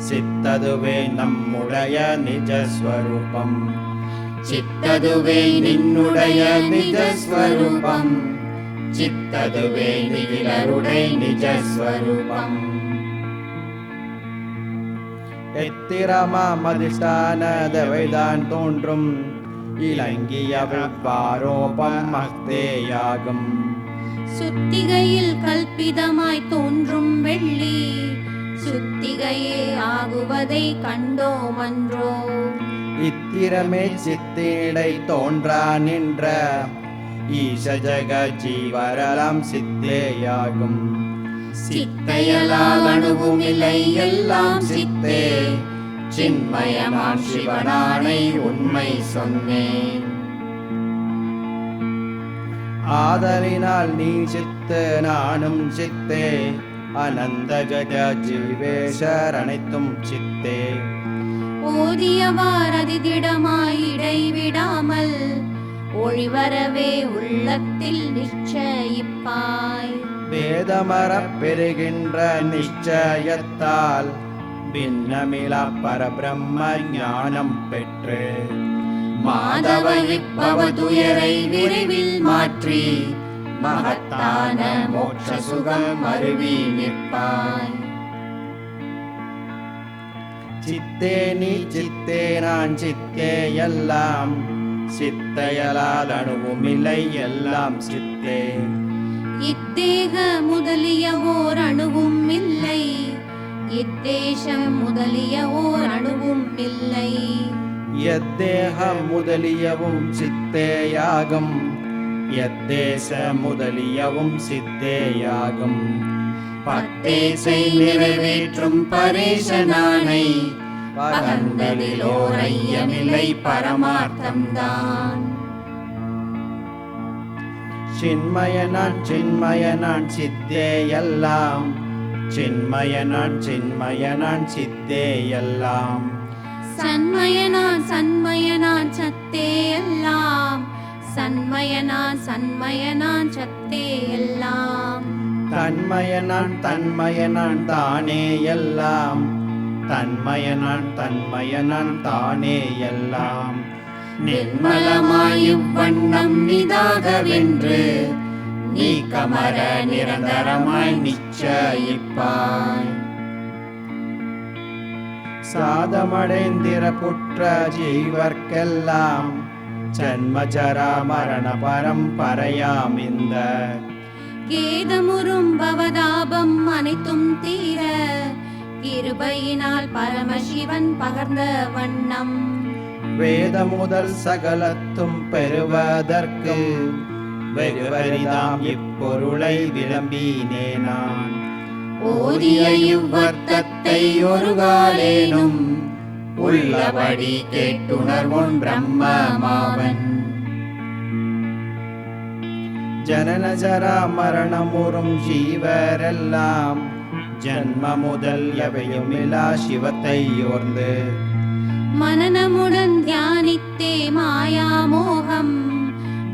சித்ததுவே நம்முடைய நிஜஸ்வரூபம், சித்ததுவே நின்னுடைய நிஜஸ்வரூபம், சித்ததுவே நிகிலருடைய நிஜஸ்வரூபம். எத்திரமாம் அதிஷ்டானதவைதான் தோன்றும் இலங்கியவள் பாரோபம் மக்தேயாகும். சுத்திகையில் கல்பிதமாய் தோன்றும் வெள்ளி சுத்திகையே ஆகுவதை கண்டோமன்றோ. இத்திரமே சித்தேடை தோன்றா நின்ற ஈச ஜக ஜீவரலாம் சித்தேயாகும். சித்தையலால் அணுவும் இல்லை எல்லாம் சித்தே, சின்மயமான் சிவனானை உண்மை சொன்னேன். ஆதலினால் நீ சித்து நானும் சித்தே, அனந்த ஜட ஜீவேஷர் அனைத்தும் சித்தே. ஓதியவார் அதிதிடமாய் இடைவிடாமல் ஒளிவரவே உள்ளத்தில் நிச்சயிப்பாய். வேதமரப் பெறுகின்ற நிச்சயத்தால் பின்னமிலா பரபிரம்ம ஞானம் பெற்று மாதவ இப்பவ துயரை விரைவில் மாற்றி மகத்தான மோட்ச சுகம் அருவி நிற்பாய். சித்தே நீ சித்தே நான் சித்தே எல்லாம், சித்தையலால் அணுவுமில்லை எல்லாம் சித்தே. இத்தேக முதலிய ஓர் அணுவும் இல்லை, இத்தேசம் முதலிய ஓர் அணுவும் இல்லை. எத்தேகம் முதலியவும் சித்தேயாகும், எத்தேச முதலியவும் சித்தேயாகும். பத்தேசை நிறைவேற்றும் பரேசனானை பகந்தலிலோர் ஐயமில்லை பரமார்த்தம்தான். சின்மயனான் சின்மயனான் சித்தே எல்லாம், சின்மயனான் சின்மயனான் சித்தே எல்லாம். சன்மயனான் சன்மயனான் சத்தே எல்லாம், சன்மயனான் சன்மயனான் சத்தே எல்லாம். தன்மயனான் தன்மயனான் தானே எல்லாம், தன்மயனான் தன்மயனான் தானே எல்லாம். நிர்மலமாய் இவ்வண்ணம் நிதாகவென்று நீக்கமர நிரந்தரமாய் நிச்சயிப்பாய். சாதமடைந்திர புற்ற ஜீவர்க்கெல்லாம் ஜன்மஜரா மரண பரம்பரையாம் இந்த கேதமுறும் பவதாபம் அனைத்தும் தீர கிருபையினால் பரமசிவன் பகர்ந்த வண்ணம். வேத முதல் சகலத்தும் பெறுவதற்கு வெகுவரிதாம் இப்பொருளை விளம்பினே நான். ஓதிய இவ்வர்த்தத்தை ஒரு காலேனும் உள்ளபடி கேட்டுணர்வோன் பிரம்மமாவன். ஜனன ஜரா மரணமுறும் ஜீவரெல்லாம் ஜன்ம முதல் எவையுமிலா சிவத்தை யோர்ந்து மனனமுடன் தியானித்தே மாயாமோகம்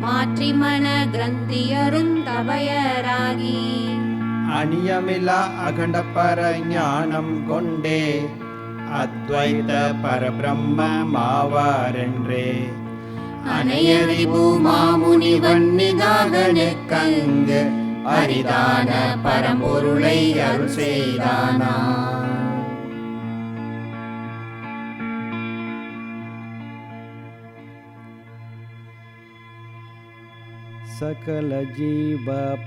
மாற்றி மன கிரந்தியருந்தபயராகி அநியமிலா அகண்ட பர ஞானம் கொண்டே அத்வைத பரபிரம்ம மாவாரென்றே அனையறிவு மாமுனிவன் நிதாகனுக்கங்கு அரிதான பரம்பொருளை அருள் செய்தானா. சகல ஜீவ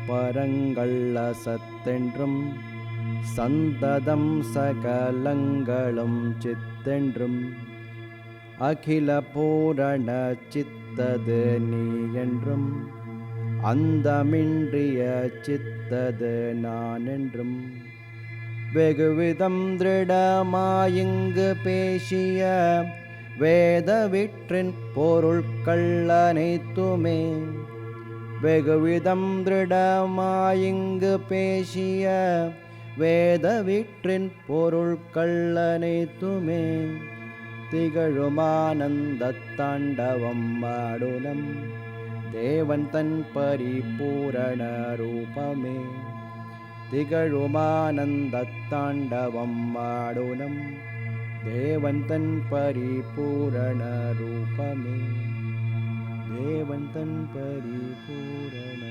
பரங்கள் அசத்தென்றும் சந்ததம் சகலங்களும் சித்தென்றும் அகில பூரண சித்தது நீ என்றும் அந்தமின்றிய சித்தது நான் என்றும் வெகுவிதம் திருடமாயிங்கு பேசிய வேதவிற்றின் பொருட்கள் அனைத்துமே வெகுவிதம் திருடமாயிங்கு பேசிய வேதவிற்றின் பொருட்கள் அனைத்துமே திகழுமானந்த தாண்டவம் ஆடுனம் தேவன் தன் பரிபூரண ரூபமே திகழுமானந்தத்தாண்டவம் ஆடுனம் தேவந்தன் பரிபூரண ரூபமே தேவந்தன் பரிபூரண